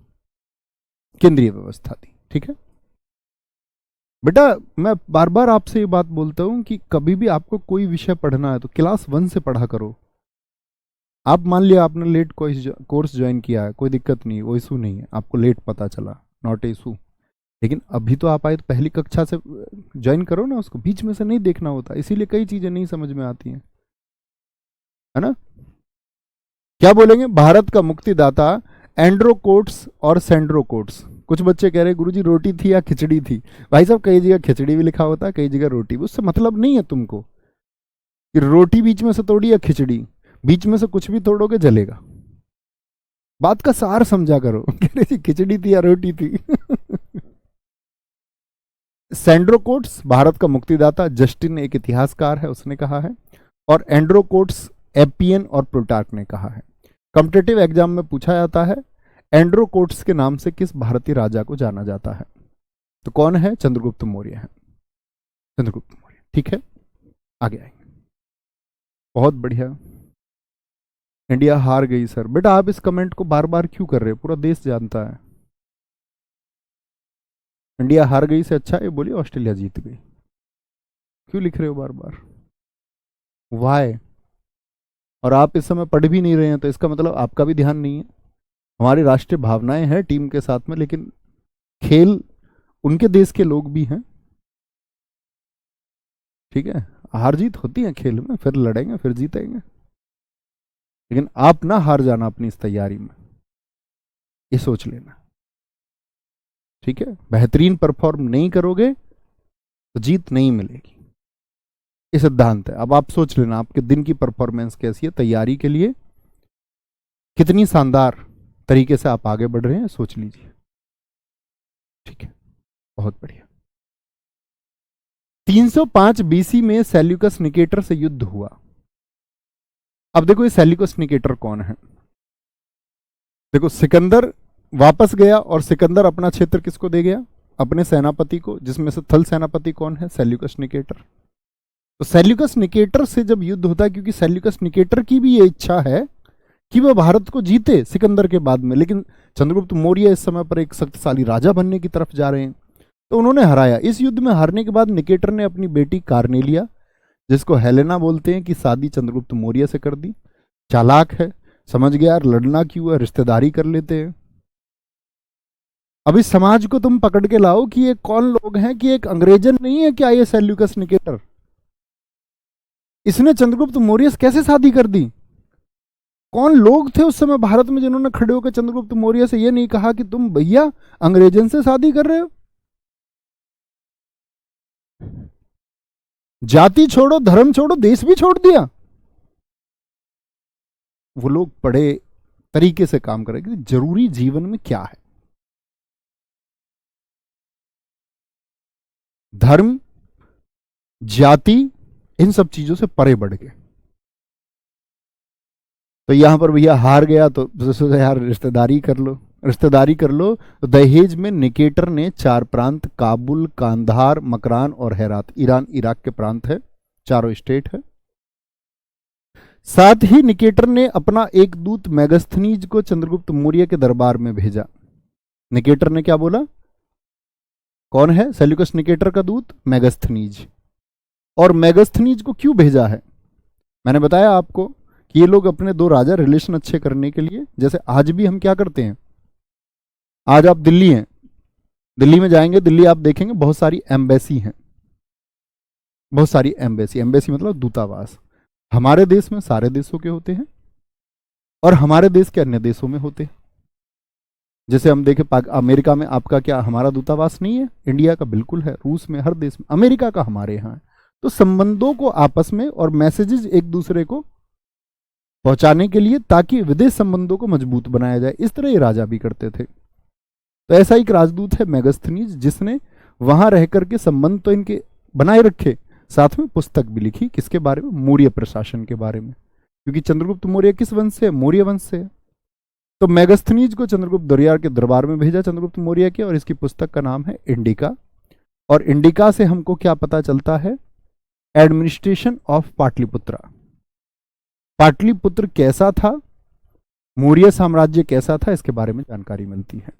केंद्रीय व्यवस्था दी। ठीक है बेटा, मैं बार बार आपसे ये बात बोलता हूं कि कभी भी आपको कोई विषय पढ़ना है तो क्लास 1 से पढ़ा करो। आप मान लिया आपने लेट कोर्स ज्वाइन किया है, कोई दिक्कत नहीं, वो इशू नहीं है, आपको लेट पता चला, नॉट इशू। लेकिन अभी तो आप आए तो पहली कक्षा से ज्वाइन करो ना, उसको बीच में से नहीं देखना होता, इसीलिए कई चीजें नहीं समझ में आती हैं, है ना। क्या बोलेंगे? भारत का मुक्तिदाता, एंड्रोकोट्स और सेंड्रोकोट्स। कुछ बच्चे कह रहे गुरुजी रोटी थी या खिचड़ी थी? भाई साहब कई जगह खिचड़ी भी लिखा होता है, कई जगह रोटी भी। उससे मतलब नहीं है तुमको कि रोटी बीच में से तोड़ी या खिचड़ी, बीच में से कुछ भी तोड़ोगे जलेगा। बात का सार समझा करो। कह रहे जी खिचड़ी थी या रोटी थी। सेंड्रोकोट्स भारत का मुक्तिदाता, जस्टिन एक इतिहासकार है, उसने कहा है। और एंड्रोकोट्स एपियन और प्लूटार्क ने कहा है। कॉम्पिटिटिव एग्जाम में पूछा जाता है एंड्रोकोट्स के नाम से किस भारतीय राजा को जाना जाता है? तो कौन है? चंद्रगुप्त मौर्य है, चंद्रगुप्त मौर्य। ठीक है, आगे आएंगे। बहुत बढ़िया। इंडिया हार गई सर। बेटा आप इस कमेंट को बार बार क्यों कर रहे हो? पूरा देश जानता है इंडिया हार गई से अच्छा ये बोलिए ऑस्ट्रेलिया जीत गई। क्यों लिख रहे हो बार बार? वाई? और आप इस समय पढ़ भी नहीं रहे हैं, तो इसका मतलब आपका भी ध्यान नहीं है। हमारी राष्ट्रीय भावनाएं हैं टीम के साथ में, लेकिन खेल उनके देश के लोग भी हैं। ठीक है, हार जीत होती है खेल में, फिर लड़ेंगे फिर जीतेंगे, लेकिन आप ना हार जाना अपनी इस तैयारी में, ये सोच लेना। ठीक है, बेहतरीन परफॉर्म नहीं करोगे तो जीत नहीं मिलेगी, ये सिद्धांत है। अब आप सोच लेना आपके दिन की परफॉर्मेंस कैसी है, तैयारी के लिए कितनी शानदार तरीके से आप आगे बढ़ रहे हैं, सोच लीजिए। ठीक है, बहुत बढ़िया। 305 बीसी में सेल्यूकस निकेटर से युद्ध हुआ। अब देखो ये सेल्यूकस निकेटर कौन है? देखो सिकंदर वापस गया, और सिकंदर अपना क्षेत्र किसको दे गया? अपने सेनापति को, जिसमें से थल सेनापति कौन है? Seleucus Nicator. तो सेल्यूकस निकेटर से जब युद्ध होता है, क्योंकि सेल्यूकस निकेटर की भी ये इच्छा है कि वह भारत को जीते सिकंदर के बाद में, लेकिन चंद्रगुप्त मौर्य इस समय पर एक शक्तिशाली राजा बनने की तरफ जा रहे हैं, तो उन्होंने हराया। इस युद्ध में हारने के बाद निकेटर ने अपनी बेटी कार्नेलिया, जिसको हेलेना बोलते हैं, की शादी चंद्रगुप्त मौर्य से कर दी। चालाक है, समझ गया यार लड़ना क्यों है, रिश्तेदारी कर लेते हैं। अब इस समाज को तुम पकड़ के लाओ कि ये कौन लोग हैं, कि एक अंग्रेजन नहीं है क्या ये सेल्यूकस निकेटर, इसने चंद्रगुप्त मौर्य से कैसे शादी कर दी। कौन लोग थे उस समय भारत में जिन्होंने खड़े होकर चंद्रगुप्त मौर्य से ये नहीं कहा कि तुम भैया अंग्रेजन से शादी कर रहे हो। जाति छोड़ो, धर्म छोड़ो, देश भी छोड़ दिया। वो लोग बड़े तरीके से काम करेंगे। जरूरी जीवन में क्या है, धर्म, जाति, इन सब चीजों से परे बढ़ गए। तो यहां पर भैया हार गया तो सोचा यार रिश्तेदारी कर लो, रिश्तेदारी कर लो। तो दहेज में निकेटर ने 4 प्रांत, काबुल, कांधार, मकरान और हेरात, ईरान इराक के प्रांत है, चारों स्टेट है। साथ ही निकेटर ने अपना एक दूत मेगस्थनीज को चंद्रगुप्त मौर्य के दरबार में भेजा। निकेटर ने क्या बोला, कौन है सेल्यूकस निकेटर का दूत, मेगस्थनीज। और मेगस्थनीज को क्यों भेजा है, मैंने बताया आपको कि ये लोग अपने 2 राजा रिलेशन अच्छे करने के लिए, जैसे आज भी हम क्या करते हैं, आज आप दिल्ली हैं, दिल्ली में जाएंगे, दिल्ली आप देखेंगे बहुत सारी एम्बेसी हैं, बहुत सारी एम्बेसी, एम्बेसी मतलब दूतावास। हमारे देश में सारे देशों के होते हैं और हमारे देश के अन्य देशों में होते हैं। जैसे हम देखें अमेरिका में आपका क्या हमारा दूतावास नहीं है, इंडिया का बिल्कुल है, रूस में, हर देश में, अमेरिका का हमारे यहाँ है। तो संबंधों को आपस में और मैसेजेस एक दूसरे को पहुंचाने के लिए, ताकि विदेश संबंधों को मजबूत बनाया जाए, इस तरह ये राजा भी करते थे। तो ऐसा एक राजदूत है मेगस्थनीज, जिसने वहां रह करके संबंध तो इनके बनाए रखे, साथ में पुस्तक भी लिखी, किसके बारे में, मौर्य प्रशासन के बारे में, क्योंकि चंद्रगुप्त मौर्य किस वंश से है, मौर्य वंश से है। तो मेगस्थनीज को चंद्रगुप्त दरियार के दरबार में भेजा चंद्रगुप्त मौर्य के, और इसकी पुस्तक का नाम है इंडिका। और इंडिका से हमको क्या पता चलता है, एडमिनिस्ट्रेशन ऑफ पाटलिपुत्रा, पाटलिपुत्र कैसा था, मौर्य साम्राज्य कैसा था, इसके बारे में जानकारी मिलती है।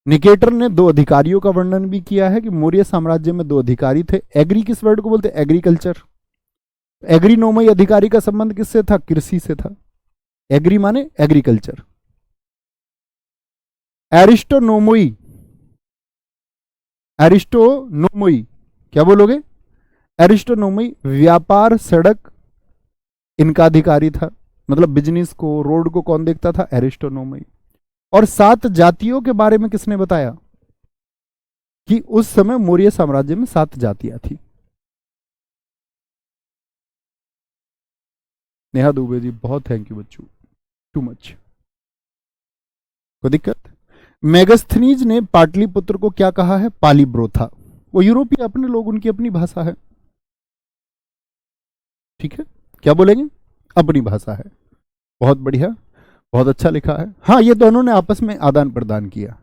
निकेटर ने 2 अधिकारियों का वर्णन भी किया है कि मौर्य साम्राज्य में 2 अधिकारी थे। एग्री किस वर्ड को बोलते हैं, एग्रीकल्चर। एग्रीनोमई अधिकारी का संबंध किससे था, कृषि से था। एग्री माने एग्रीकल्चर। एरिस्टोनोमोई, एरिस्टोनोमोई क्या बोलोगे, एरिस्टोनोमोई व्यापार, सड़क, इनका अधिकारी था, मतलब बिजनेस को, रोड को कौन देखता था, एरिस्टोनोमई। और 7 जातियों के बारे में किसने बताया, कि उस समय मौर्य साम्राज्य में 7 जातियां थी। नेहा दुबे जी बहुत थैंक यू बच्चों, टू मच, कोई दिक्कत। मेगस्थनीज ने पाटलिपुत्र को क्या कहा है, पालीब्रोथा। वो यूरोपीय अपने लोग, उनकी अपनी भाषा है, ठीक है, क्या बोलेंगे, अपनी भाषा है। बहुत बढ़िया, बहुत अच्छा लिखा है। हाँ, ये दोनों ने आपस में आदान प्रदान किया।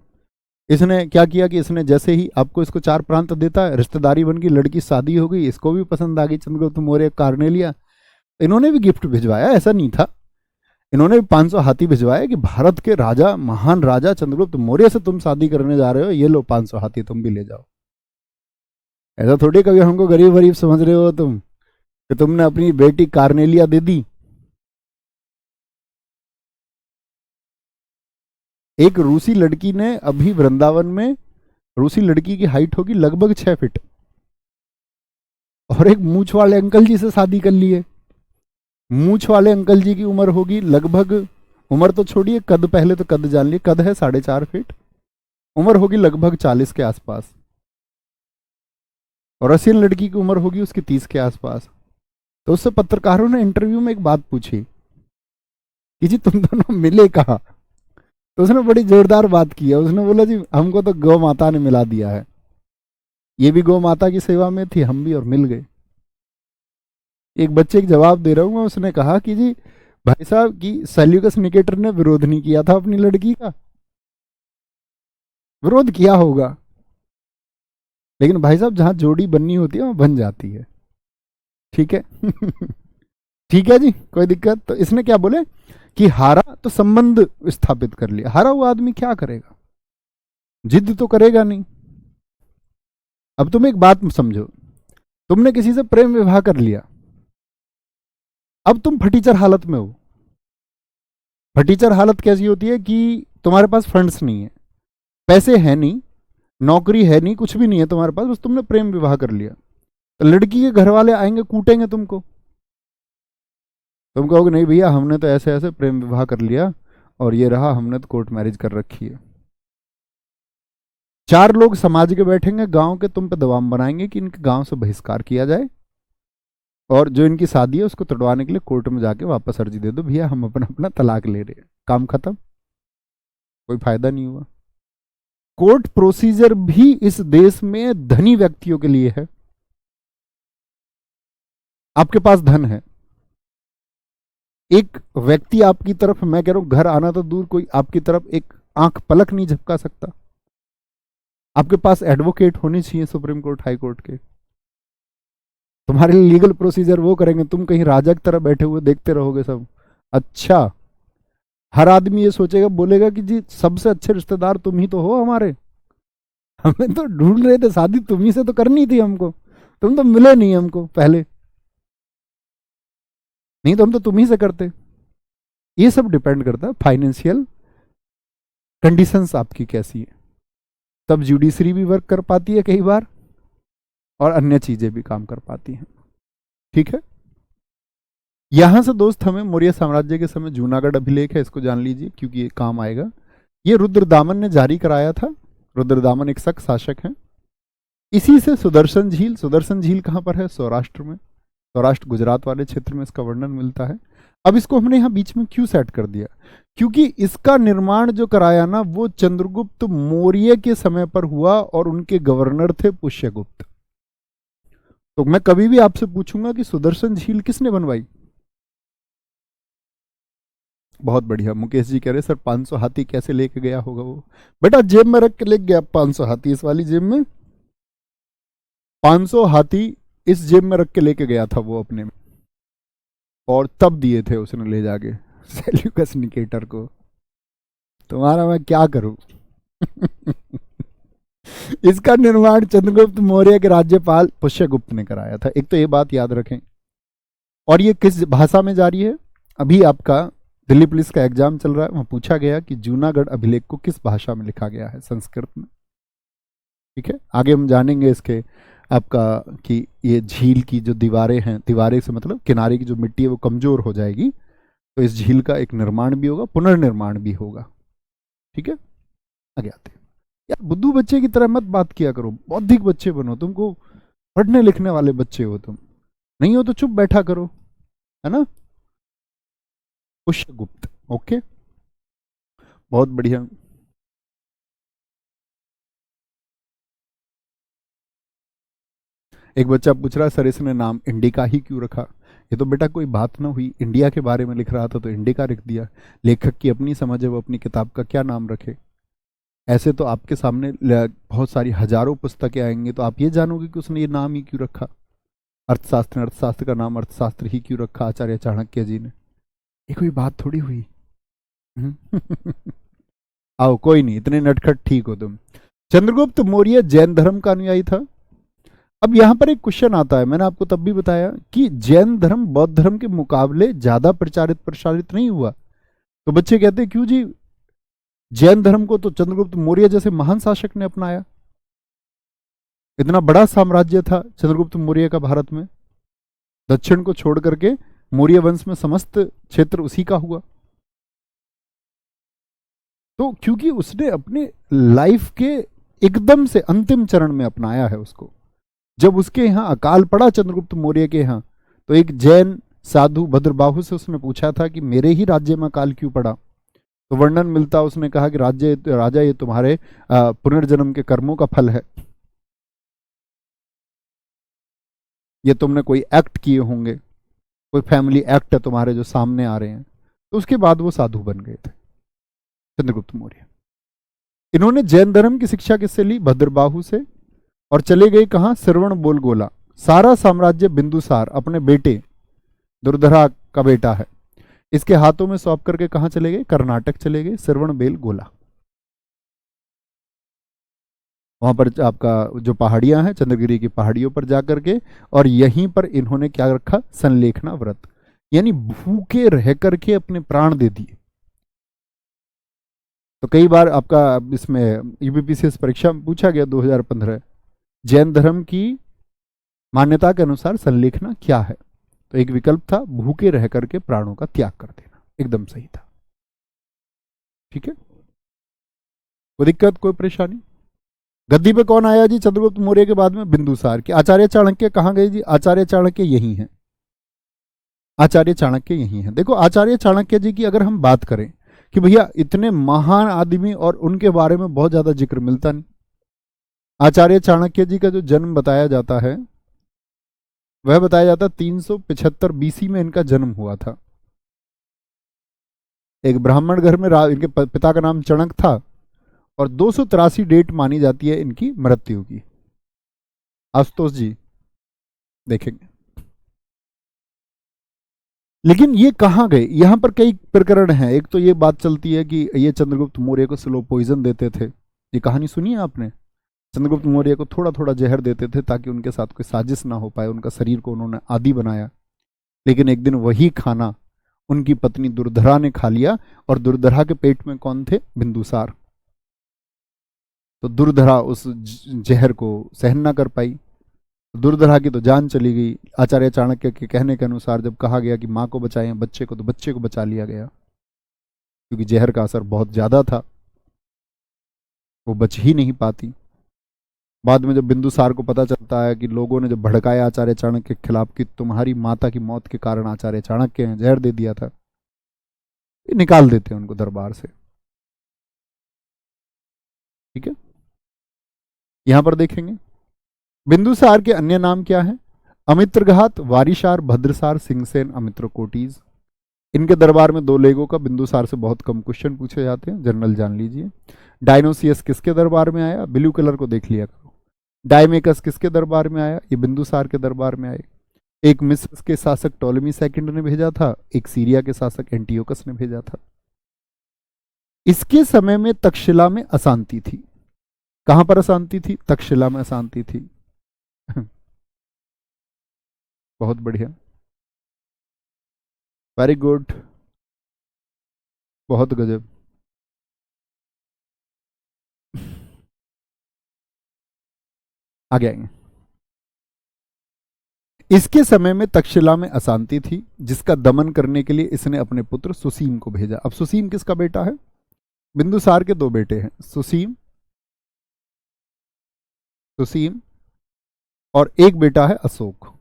इसने क्या किया कि इसने जैसे ही आपको इसको 4 प्रांत देता है, रिश्तेदारी बन गई, लड़की शादी हो गई, इसको भी पसंद आ गई चंद्रगुप्त मौर्य, कार्नेलिया। इन्होंने भी गिफ्ट भिजवाया, ऐसा नहीं था, इन्होंने भी 500 हाथी भिजवाया कि भारत के राजा, महान राजा चंद्रगुप्त मौर्य से तुम शादी करने जा रहे हो, ये लो 500 हाथी तुम भी ले जाओ। ऐसा थोड़ी कभी हमको गरीब गरीब समझ रहे हो तुम, कि तुमने अपनी बेटी कार्नेलिया दे दी। एक रूसी लड़की ने अभी वृंदावन में, रूसी लड़की की हाइट होगी लगभग 6 फीट, और एक मूछ वाले अंकल जी से शादी कर ली है। मूछ वाले अंकल जी की उम्र होगी लगभग, उम्र तो छोड़िए, कद, पहले तो कद जान लिए, कद है 4.5 फीट, उम्र होगी लगभग 40 के आसपास। और रशियन लड़की की उम्र होगी उसकी 30 के आसपास। तो उससे पत्रकारों ने इंटरव्यू में एक बात पूछी कि जी तुम दोनों मिले कहाँ। तो उसने बड़ी जोरदार बात की है, उसने बोला जी हमको तो गौ माता ने मिला दिया है, ये भी गौ माता की सेवा में थी, हम भी, और मिल गए। एक बच्चे के जवाब दे रहा हूं मैं, उसने कहा कि जी भाई साहब की सेल्यूकस निकेटर ने विरोध नहीं किया था अपनी लड़की का, विरोध किया होगा, लेकिन भाई साहब जहां जोड़ी बननी होती है वहां बन जाती है, ठीक है। ठीक है जी, कोई दिक्कत। तो इसने क्या बोले कि हारा तो संबंध स्थापित कर लिया, हारा हुआ आदमी क्या करेगा, जिद तो करेगा नहीं, अब तुम एक बात समझो, तुमने किसी से प्रेम विवाह कर लिया, अब तुम फटीचर हालत में हो। फटीचर हालत कैसी होती है कि तुम्हारे पास फंड्स नहीं है, पैसे है नहीं, नौकरी है नहीं, कुछ भी नहीं है तुम्हारे पास, बस तुमने प्रेम विवाह कर लिया। तो लड़की के घर वाले आएंगे, कूटेंगे तुमको। तुम कहोगे नहीं भैया, हमने तो ऐसे ऐसे प्रेम विवाह कर लिया और ये रहा, हमने तो कोर्ट मैरिज कर रखी है। चार लोग समाज के बैठेंगे गांव के, तुम पे दबाव बनाएंगे कि इनके गांव से बहिष्कार किया जाए और जो इनकी शादी है उसको तोड़वाने के लिए कोर्ट में जाके वापस अर्जी दे दो, भैया हम अपना अपना तलाक ले रहे हैं, काम खत्म, कोई फायदा नहीं हुआ। कोर्ट प्रोसीजर भी इस देश में धनी व्यक्तियों के लिए है। आपके पास धन है, एक व्यक्ति आपकी तरफ, मैं कह रहा हूं घर आना तो दूर, कोई आपकी तरफ एक आंख पलक नहीं झपका सकता। आपके पास एडवोकेट होने चाहिए, सुप्रीम कोर्ट, हाई कोर्ट के, तुम्हारे लिए लीगल प्रोसीजर वो करेंगे। तुम कहीं राजा की तरह बैठे हुए देखते रहोगे सब। अच्छा, हर आदमी ये सोचेगा, बोलेगा कि जी सबसे अच्छे रिश्तेदार तुम ही तो हो हमारे, हमें तो ढूंढ रहे थे, शादी तुम्ही से तो करनी थी हमको, तुम तो मिले नहीं हमको पहले, नहीं तो हम तो तुम ही से करते। ये सब डिपेंड करता है फाइनेंशियल कंडीशंस आपकी कैसी है, तब जुडिशरी भी वर्क कर पाती है कई बार और अन्य चीजें भी काम कर पाती हैं। ठीक है, यहां से दोस्त हमें मौर्य साम्राज्य के समय जूनागढ़ अभिलेख है, इसको जान लीजिए क्योंकि ये काम आएगा। ये रुद्रदामन ने जारी कराया था। रुद्रदामन एक शक शासक हैं। इसी से सुदर्शन झील, सुदर्शन झील कहां पर है? सौराष्ट्र में, सौराष्ट्र गुजरात वाले क्षेत्र में इसका वर्णन मिलता है। अब इसको हमने यहां बीच में क्यों सेट कर दिया? क्योंकि इसका निर्माण जो कराया ना, वो चंद्रगुप्त मौर्य के समय पर हुआ और उनके गवर्नर थे पुष्यगुप्त। तो मैं कभी भी आपसे पूछूंगा कि सुदर्शन झील किसने बनवाई? बहुत बढ़िया, मुकेश जी कह रहे सर 500 हाथी कैसे लेके गया होगा वो? बेटा जेब में रख के लेके गया 500 हाथी, इस वाली जेब में 500 हाथी इस जेब में रख के लेके गया था वो अपने में, और तब दिए थे उसने ले जाके सेल्यूकस निकेटर को। तुम्हारा मैं क्या करूं? इसका निर्माण चंद्रगुप्त मौर्य के राज्यपाल पुष्यगुप्त ने कराया था। एक तो ये बात याद रखें। और ये किस भाषा में जारी है? अभी आपका दिल्ली पुलिस का एग्जाम चल रहा है, वहां पूछा गया कि जूनागढ़ अभिलेख को किस भाषा में लिखा गया है? संस्कृत में। ठीक है, आगे हम जानेंगे इसके आपका कि ये झील की जो दीवारें हैं, दीवारें से मतलब किनारे की जो मिट्टी है वो कमजोर हो जाएगी, तो इस झील का एक निर्माण भी होगा, पुनर्निर्माण भी होगा। ठीक है, आगे आते हैं। यार बुद्धू बच्चे की तरह मत बात किया करो, बौद्धिक बच्चे बनो, तुमको पढ़ने लिखने वाले बच्चे हो तुम, नहीं हो तो चुप बैठा करो, है ना? पुष्यगुप्त, ओके, बहुत बढ़िया। एक बच्चा पूछ रहा है सर इसने नाम इंडिका ही क्यों रखा? ये तो बेटा कोई बात ना हुई, इंडिया के बारे में लिख रहा था तो इंडिका लिख दिया। लेखक की अपनी समझ है, वो अपनी किताब का क्या नाम रखे। ऐसे तो आपके सामने बहुत सारी हजारों पुस्तकें आएंगी तो आप ये जानोगे कि उसने ये नाम ही क्यों रखा। अर्थशास्त्र ने अर्थशास्त्र का नाम अर्थशास्त्र ही क्यों रखा आचार्य चाणक्य जी ने? ये कोई बात थोड़ी हुई। आओ कोई नहीं, इतने नटखट ठीक हो तुम। चंद्रगुप्त मौर्य जैन धर्म का अनुयायी था। अब यहां पर एक क्वेश्चन आता है, मैंने आपको तब भी बताया कि जैन धर्म बौद्ध धर्म के मुकाबले ज्यादा प्रचारित प्रसारित नहीं हुआ। तो बच्चे कहते हैं क्यों जी, जैन धर्म को तो चंद्रगुप्त मौर्य जैसे महान शासक ने अपनाया, इतना बड़ा साम्राज्य था चंद्रगुप्त मौर्य का भारत में, दक्षिण को छोड़ करके मौर्य वंश में समस्त क्षेत्र उसी का हुआ। तो क्योंकि उसने अपने लाइफ के एकदम से अंतिम चरण में अपनाया है उसको। जब उसके यहाँ अकाल पड़ा चंद्रगुप्त मौर्य के यहाँ, तो एक जैन साधु भद्रबाहु से उसने पूछा था कि मेरे ही राज्य में अकाल क्यों पड़ा? तो वर्णन मिलता, उसने कहा कि राजा ये तुम्हारे पुनर्जन्म के कर्मों का फल है, ये तुमने कोई एक्ट किए होंगे, कोई फैमिली एक्ट है तुम्हारे जो सामने आ रहे हैं। तो उसके बाद वो साधु बन गए थे चंद्रगुप्त मौर्य। इन्होंने जैन धर्म की शिक्षा किससे ली? भद्रबाहु से। और चले गए कहां? श्रवण बोलगोला। सारा साम्राज्य बिंदुसार अपने बेटे दुर्धरा का बेटा है, इसके हाथों में सौंप करके कहां चले गए? कर्नाटक चले गए, श्रवण बेल गोला। वहां पर आपका जो पहाड़ियां हैं, चंद्रगिरी की पहाड़ियों पर जाकर के, और यहीं पर इन्होंने क्या रखा, संलेखना व्रत, यानी भूखे रह करके अपने प्राण दे दिए। तो कई बार आपका इसमें यूपीपीसीएस परीक्षा में पूछा गया 2015, जैन धर्म की मान्यता के अनुसार संलेखना क्या है, तो एक विकल्प था भूखे रह करके प्राणों का त्याग कर देना, एकदम सही था। ठीक है, कोई दिक्कत, कोई परेशानी? गद्दी पे कौन आया जी चंद्रगुप्त मौर्य के बाद में? बिंदुसार। के आचार्य चाणक्य कहाँ गए जी? आचार्य चाणक्य यही हैं, आचार्य चाणक्य यही हैं। देखो आचार्य चाणक्य जी की अगर हम बात करें कि भैया इतने महान आदमी और उनके बारे में बहुत ज्यादा जिक्र मिलता नहीं। आचार्य चाणक्य जी का जो जन्म बताया जाता है वह बताया जाता है 375 बीसी में इनका जन्म हुआ था। एक ब्राह्मण घर में इनके पिता का नाम चणक था, और 283 डेट मानी जाती है इनकी मृत्यु की। आशुतोष जी देखेंगे। लेकिन ये कहाँ गए, यहां पर कई प्रकरण हैं। एक तो ये बात चलती है कि ये चंद्रगुप्त मौर्य को स्लो पॉइजन देते थे, ये कहानी सुनी है आपने? चंद्रगुप्त मौर्य को थोड़ा थोड़ा जहर देते थे ताकि उनके साथ कोई साजिश ना हो पाए, उनका शरीर को उन्होंने आदी बनाया। लेकिन एक दिन वही खाना उनकी पत्नी दुर्धरा ने खा लिया, और दुर्धरा के पेट में कौन थे? बिंदुसार। तो दुर्धरा उस जहर को सहन ना कर पाई, दुर्धरा की तो जान चली गई। आचार्य चाणक्य के कहने के अनुसार जब कहा गया कि माँ को बचाएं बच्चे को, तो बच्चे को बचा लिया गया, क्योंकि जहर का असर बहुत ज्यादा था, वो बच ही नहीं पाती। बाद में जब बिंदुसार को पता चलता है कि लोगों ने जब भड़काया आचार्य चाणक्य के खिलाफ कि तुम्हारी माता की मौत के कारण आचार्य चाणक्य ने जहर दे दिया था, ये निकाल देते हैं उनको दरबार से। ठीक है, यहां पर देखेंगे बिंदुसार के अन्य नाम क्या है? अमित्रघात, वारिशार, भद्रसार, सिंहसेन, अमित्रकोटीज। इनके दरबार में दो लेगों का बिंदुसार से बहुत कम क्वेश्चन पूछे जाते हैं, जनरल जान लीजिए। डायनोसियस किसके दरबार में आया? ब्लू कलर को देख लिया करो। डायमेकस किसके दरबार में आया? ये बिंदुसार के दरबार में आए। एक मिस्र के शासक टोलेमी सेकंड ने भेजा था, एक सीरिया के शासक एंटियोकस ने भेजा था। इसके समय में तक्षशिला में अशांति थी। कहां पर अशांति थी? तक्षशिला में अशांति थी। बहुत बढ़िया, वेरी गुड, बहुत गजब। आगे आएंगे। इसके समय में तक्षशिला में अशांति थी, जिसका दमन करने के लिए इसने अपने पुत्र सुसीम को भेजा। अब सुसीम किसका बेटा है? बिंदुसार के दो बेटे हैं, सुसीम, सुसीम, और एक बेटा है अशोक।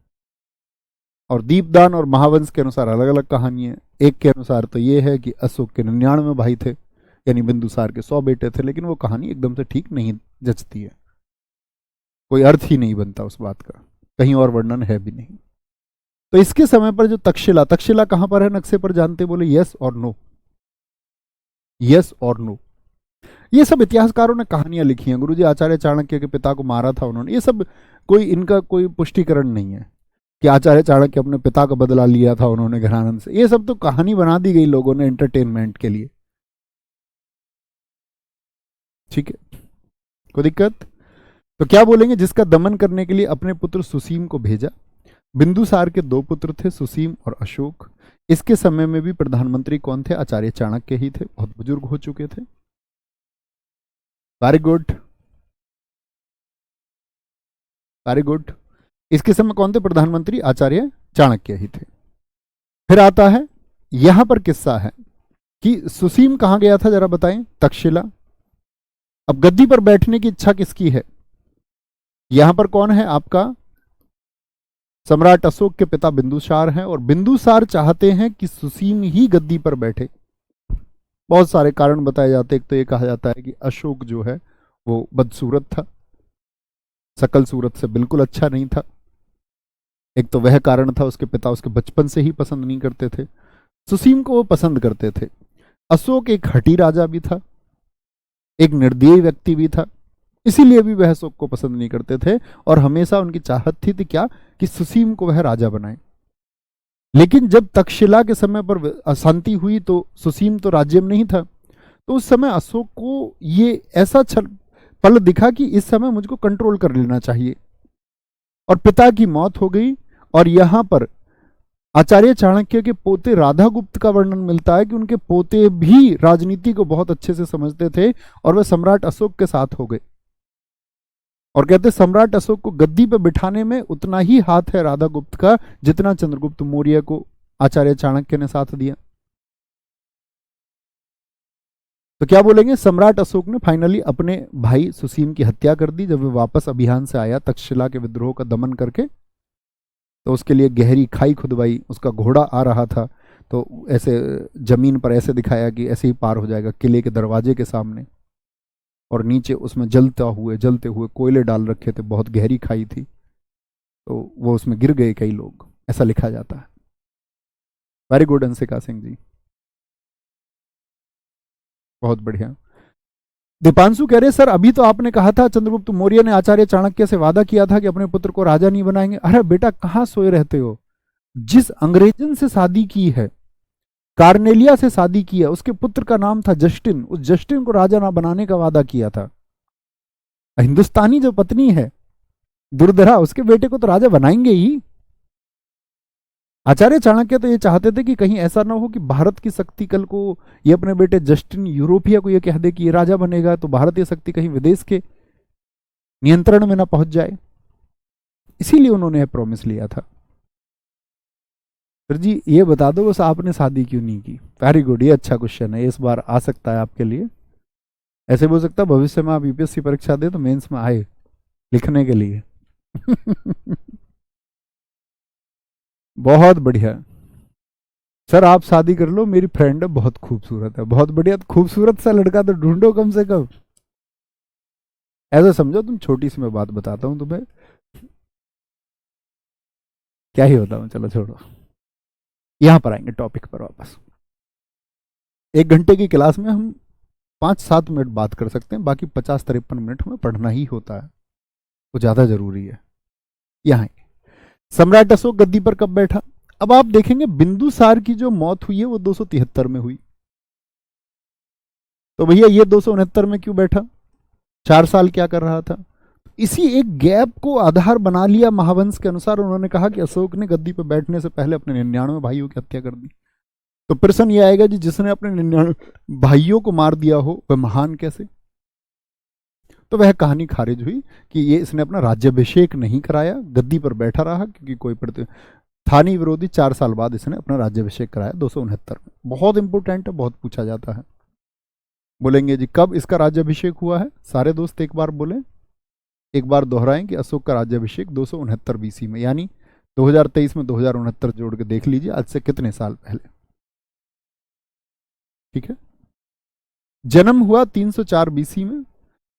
और दीपदान और महावंश के अनुसार अलग अलग कहानी है। एक के अनुसार तो ये है कि अशोक के 99 भाई थे, यानी बिंदुसार के 100 बेटे थे, लेकिन वो कहानी एकदम से ठीक नहीं जचती है, कोई अर्थ ही नहीं बनता उस बात का, कहीं और वर्णन है भी नहीं। तो इसके समय पर जो तक्षशिला, तक्षशिला कहां पर है नक्शे पर जानते? बोले यस और नो, यस और नो। ये सब इतिहासकारों ने कहानियां लिखी हैं। गुरुजी आचार्य चाणक्य के पिता को मारा था उन्होंने, ये सब कोई इनका कोई पुष्टिकरण नहीं है कि आचार्य चाणक्य अपने पिता का बदला लिया था उन्होंने घरानंद से। ये सब तो कहानी बना दी गई लोगों ने एंटरटेनमेंट के लिए। ठीक है, कोई दिक्कत? तो क्या बोलेंगे? जिसका दमन करने के लिए अपने पुत्र सुसीम को भेजा। बिंदुसार के दो पुत्र थे, सुसीम और अशोक। इसके समय में भी प्रधानमंत्री कौन थे? आचार्य चाणक्य ही थे, बहुत बुजुर्ग हो चुके थे। Very good, very good. इसके समय कौन थे प्रधानमंत्री? आचार्य चाणक्य ही थे। फिर आता है, यहां पर किस्सा है कि सुसीम कहां गया था, जरा बताएं? तक्षशिला। अब गद्दी पर बैठने की इच्छा किसकी है? यहां पर कौन है आपका? सम्राट अशोक के पिता बिंदुसार हैं, और बिंदुसार चाहते हैं कि सुसीम ही गद्दी पर बैठे। बहुत सारे कारण बताए जाते हैं। एक तो ये कहा जाता है कि अशोक जो है वो बदसूरत था, सकल सूरत से बिल्कुल अच्छा नहीं था। एक तो वह कारण था, उसके पिता उसके बचपन से ही पसंद नहीं करते थे। सुसीम को वो पसंद करते थे। अशोक एक हठी राजा भी था, एक निर्दयी व्यक्ति भी था, इसीलिए भी वह अशोक को पसंद नहीं करते थे, और हमेशा उनकी चाहत थी क्या कि सुसीम को वह राजा बनाए। लेकिन जब तक्षशिला के समय पर अशांति हुई तो सुसीम तो राज्य में नहीं था, तो उस समय अशोक को ये ऐसा पल दिखा कि इस समय मुझको कंट्रोल कर लेना चाहिए, और पिता की मौत हो गई। और यहां पर आचार्य चाणक्य के पोते राधागुप्त का वर्णन मिलता है कि उनके पोते भी राजनीति को बहुत अच्छे से समझते थे और वे सम्राट अशोक के साथ हो गए। और कहते सम्राट अशोक को गद्दी पर बिठाने में उतना ही हाथ है राधागुप्त का जितना चंद्रगुप्त मौर्य को आचार्य चाणक्य ने साथ दिया। तो क्या बोलेंगे, सम्राट अशोक ने फाइनली अपने भाई सुसीम की हत्या कर दी जब वे वापस अभियान से आया तक्षशिला के विद्रोह का दमन करके। तो उसके लिए गहरी खाई खुदवाई, उसका घोड़ा आ रहा था तो ऐसे जमीन पर ऐसे दिखाया कि ऐसे ही पार हो जाएगा किले के दरवाजे के सामने, और नीचे उसमें जलते हुए कोयले डाल रखे थे, बहुत गहरी खाई थी, तो वो उसमें गिर गए कई लोग, ऐसा लिखा जाता है। वेरी गुड अंशिका सिंह जी, बहुत बढ़िया। दीपांशु कह रहे सर अभी तो आपने कहा था चंद्रगुप्त मौर्य ने आचार्य चाणक्य से वादा किया था कि अपने पुत्र को राजा नहीं बनाएंगे। अरे बेटा कहां सोए रहते हो, जिस अंग्रेजन से शादी की है, कार्नेलिया से शादी की है, उसके पुत्र का नाम था जस्टिन, उस जस्टिन को राजा ना बनाने का वादा किया था। हिंदुस्तानी जो पत्नी है दुर्धरा, उसके बेटे को तो राजा बनाएंगे ही। आचार्य चाणक्य तो ये चाहते थे कि कहीं ऐसा ना हो कि भारत की शक्ति कल को ये अपने बेटे जस्टिन यूरोपिया को ये कह दे कि ये राजा बनेगा, तो भारतीय शक्ति कहीं विदेश के नियंत्रण में ना पहुंच जाए, इसीलिए उन्होंने प्रॉमिस लिया था। सर जी ये बता दो बस आपने शादी क्यों नहीं की। वेरी गुड, ये अच्छा क्वेश्चन है, इस बार आ सकता है आपके लिए। ऐसे भी हो सकता है भविष्य में आप यूपीएससी परीक्षा दे तो मेंस में आए लिखने के लिए। बहुत बढ़िया सर, आप शादी कर लो, मेरी फ्रेंड है बहुत खूबसूरत है। बहुत बढ़िया, तो खूबसूरत सा लड़का तो ढूंढो कम से कम। ऐसा समझो तुम, छोटी सी मैं बात बताता हूं तुम्हें, क्या ही होता हूं, चलो छोड़ो, यहां पर आएंगे टॉपिक पर वापस। 1 घंटे की क्लास में हम 5-7 मिनट बात कर सकते हैं, बाकी 50-53 मिनट हमें पढ़ना ही होता है, वो ज्यादा जरूरी है। यहाँ सम्राट अशोक गद्दी पर कब बैठा। अब आप देखेंगे बिंदुसार की जो मौत हुई है वो 273 में हुई, तो भैया ये 269 में क्यों बैठा, 4 साल क्या कर रहा था। इसी एक गैप को आधार बना लिया महावंश के अनुसार, उन्होंने कहा कि अशोक ने गद्दी पर बैठने से पहले अपने 99 भाइयों की हत्या कर दी। तो प्रश्न ये आएगा जी, जिसने अपने 99 भाइयों को मार दिया हो वह महान कैसे। तो वह कहानी खारिज हुई कि ये इसने अपना राज्याभिषेक नहीं कराया, गद्दी पर बैठा रहा क्योंकि कोई था नहीं विरोधी। 4 साल बाद इसने अपना राज्याभिषेक कराया 269 में। बहुत इंपोर्टेंट है, बहुत पूछा जाता है। बोलेंगे जी कब इसका राज्याभिषेक हुआ है, सारे दोस्त एक बार बोलें, एक बार दोहराएं कि अशोक का राज्याभिषेक 269 बीसी में, यानी 2023 में 2069 जोड़ के देख लीजिए आज से कितने साल पहले। ठीक है, जन्म हुआ 304 बीसी में,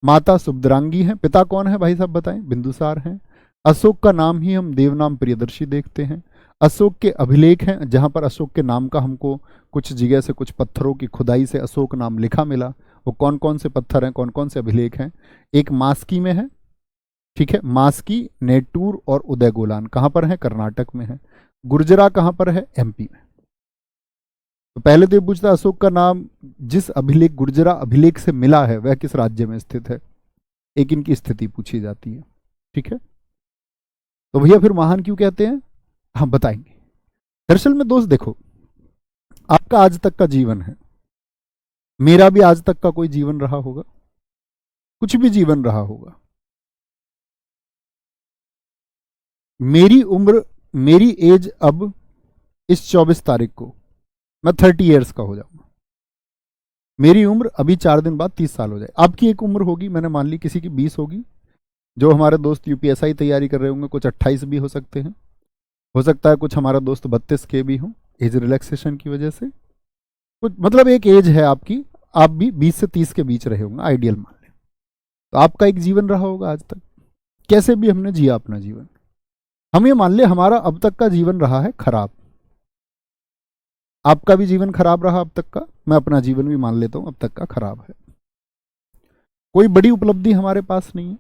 माता सुभद्रांगी है, पिता कौन है भाई साहब बताएं, बिंदुसार हैं। अशोक का नाम ही हम देवनाम प्रियदर्शी देखते हैं। अशोक के अभिलेख हैं, जहां पर अशोक के नाम का हमको कुछ जगह से कुछ पत्थरों की खुदाई से अशोक नाम लिखा मिला। वो कौन कौन से पत्थर हैं, कौन कौन से अभिलेख हैं। एक मास्की में है, ठीक है, मास्की, नेटूर और उदयगोलान कहां पर है, कर्नाटक में है। गुर्जरा कहां पर है, एमपी में। तो पहले तो ये पूछता अशोक का नाम जिस अभिलेख गुर्जरा अभिलेख से मिला है वह किस राज्य में स्थित है, एक इनकी स्थिति पूछी जाती है। ठीक है, तो भैया फिर महान क्यों कहते हैं, हम बताएंगे। दरअसल में दोस्त देखो, आपका आज तक का जीवन है, मेरा भी आज तक का कोई जीवन रहा होगा, कुछ भी जीवन रहा होगा। मेरी उम्र, मेरी एज अब इस 24 तारीख को मैं 30 ईयर्स का हो जाऊंगा। मेरी उम्र अभी 4 दिन बाद 30 साल हो जाए। आपकी एक उम्र होगी, मैंने मान ली किसी की 20 होगी, जो हमारे दोस्त यूपीएसआई तैयारी कर रहे होंगे कुछ 28 भी हो सकते हैं, हो सकता है कुछ हमारा दोस्त 32 के भी हों एज रिलैक्सेशन की वजह से। कुछ मतलब एक एज है आपकी, आप भी 20 से 30 के बीच रहे होंगे, आइडियल मान लें। तो आपका एक जीवन रहा होगा आज तक, कैसे भी हमने जिया अपना जीवन। हम ये मान ले हमारा अब तक का जीवन रहा है खराब, आपका भी जीवन खराब रहा अब तक का, मैं अपना जीवन भी मान लेता हूं अब तक का खराब है। कोई बड़ी उपलब्धि हमारे पास नहीं है।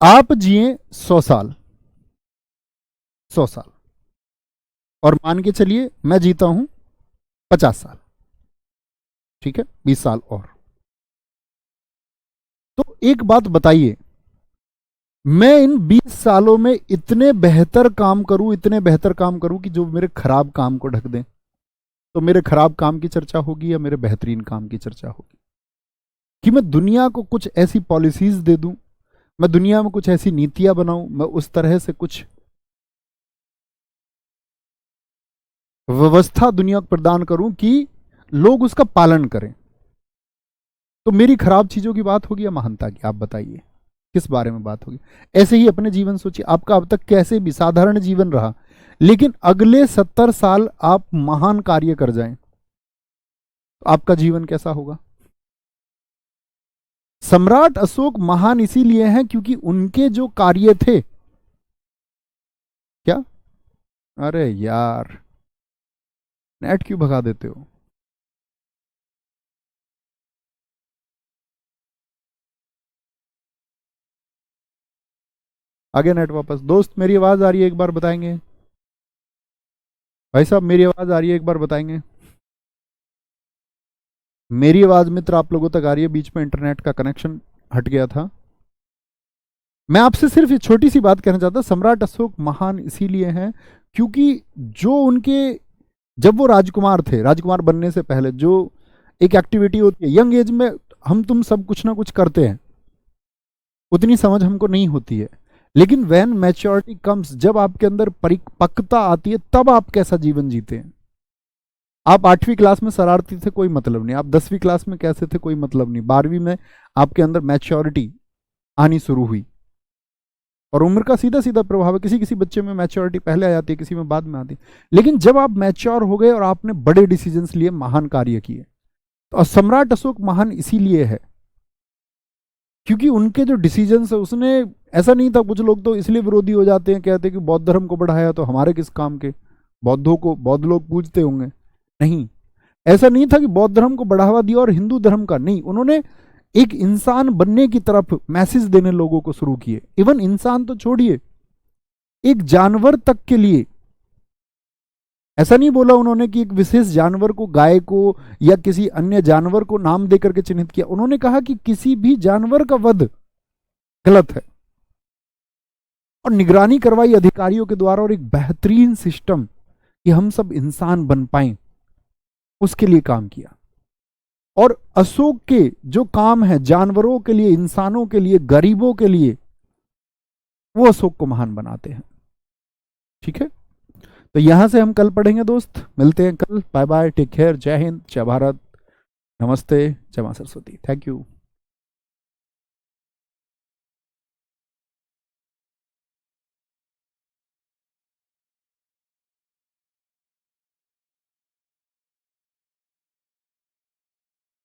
आप जिए 100 साल, 100 साल, और मान के चलिए मैं जीता हूं 50 साल, ठीक है, 20 साल और। एक बात बताइए, मैं इन 20 सालों में इतने बेहतर काम करूं, इतने बेहतर काम करूं कि जो मेरे खराब काम को ढक दें, तो मेरे खराब काम की चर्चा होगी या मेरे बेहतरीन काम की चर्चा होगी? कि मैं दुनिया को कुछ ऐसी पॉलिसीज दे दूं, मैं दुनिया में कुछ ऐसी नीतियां बनाऊं, मैं उस तरह से कुछ व्यवस्था दुनिया को प्रदान करूं कि लोग उसका पालन करें, तो मेरी खराब चीजों की बात होगी या महानता की? आप बताइए किस बारे में बात होगी? ऐसे ही अपने जीवन सोचिए, आपका अब तक कैसे भी साधारण जीवन रहा, लेकिन अगले 70 साल आप महान कार्य कर जाएं तो आपका जीवन कैसा होगा? सम्राट अशोक महान इसीलिए हैं क्योंकि उनके जो कार्य थे, क्या, अरे यार नेट क्यों भगा देते हो? आगे नेट वापस। दोस्त मेरी आवाज आ रही है, एक बार बताएंगे? भाई साहब मेरी आवाज आ रही है, एक बार बताएंगे? मेरी आवाज मित्र आप लोगों तक आ रही है? बीच में इंटरनेट का कनेक्शन हट गया था। मैं आपसे सिर्फ ये छोटी सी बात कहना चाहता, सम्राट अशोक महान इसीलिए हैं क्योंकि जो उनके, जब वो राजकुमार थे, राजकुमार बनने से पहले जो एक एक्टिविटी होती है यंग एज में, हम तुम सब कुछ ना कुछ करते हैं, उतनी समझ हमको नहीं होती है, लेकिन व्हेन मैच्योरिटी कम्स, जब आपके अंदर परिपक्वता आती है, तब आप कैसा जीवन जीते हैं। आप 8वीं क्लास में शरारती थे, कोई मतलब नहीं। आप 10वीं क्लास में कैसे थे, कोई मतलब नहीं। 12वीं में आपके अंदर मैच्योरिटी आनी शुरू हुई, और उम्र का सीधा सीधा प्रभाव है। किसी किसी बच्चे में मैच्योरिटी पहले आ जाती है, किसी में बाद में आती है, लेकिन जब आप मैच्योर हो गए और आपने बड़े डिसीजंस लिए, महान कार्य किए, तो सम्राट अशोक महान इसीलिए है क्योंकि उनके जो डिसीजंस है, उसने, ऐसा नहीं था, कुछ लोग तो इसलिए विरोधी हो जाते हैं, कहते हैं कि बौद्ध धर्म को बढ़ाया तो हमारे किस काम के, बौद्धों को बौद्ध लोग पूजते होंगे। नहीं, ऐसा नहीं था कि बौद्ध धर्म को बढ़ावा दिया और हिंदू धर्म का नहीं, उन्होंने एक इंसान बनने की तरफ मैसेज देने लोगों को शुरू किए। इवन इंसान तो छोड़िए, एक जानवर तक के लिए ऐसा नहीं बोला उन्होंने कि एक विशेष जानवर को, गाय को या किसी अन्य जानवर को नाम देकर के चिन्हित किया। उन्होंने कहा कि किसी भी जानवर का वध गलत है, और निगरानी करवाई अधिकारियों के द्वारा, और एक बेहतरीन सिस्टम कि हम सब इंसान बन पाए, उसके लिए काम किया। और अशोक के जो काम है जानवरों के लिए, इंसानों के लिए, गरीबों के लिए, वो अशोक को महान बनाते हैं। ठीक है, तो यहां से हम कल पढ़ेंगे दोस्त, मिलते हैं कल। बाय बाय, टेक केयर, जय हिंद, जय भारत, नमस्ते, जय मां सरस्वती, थैंक यू।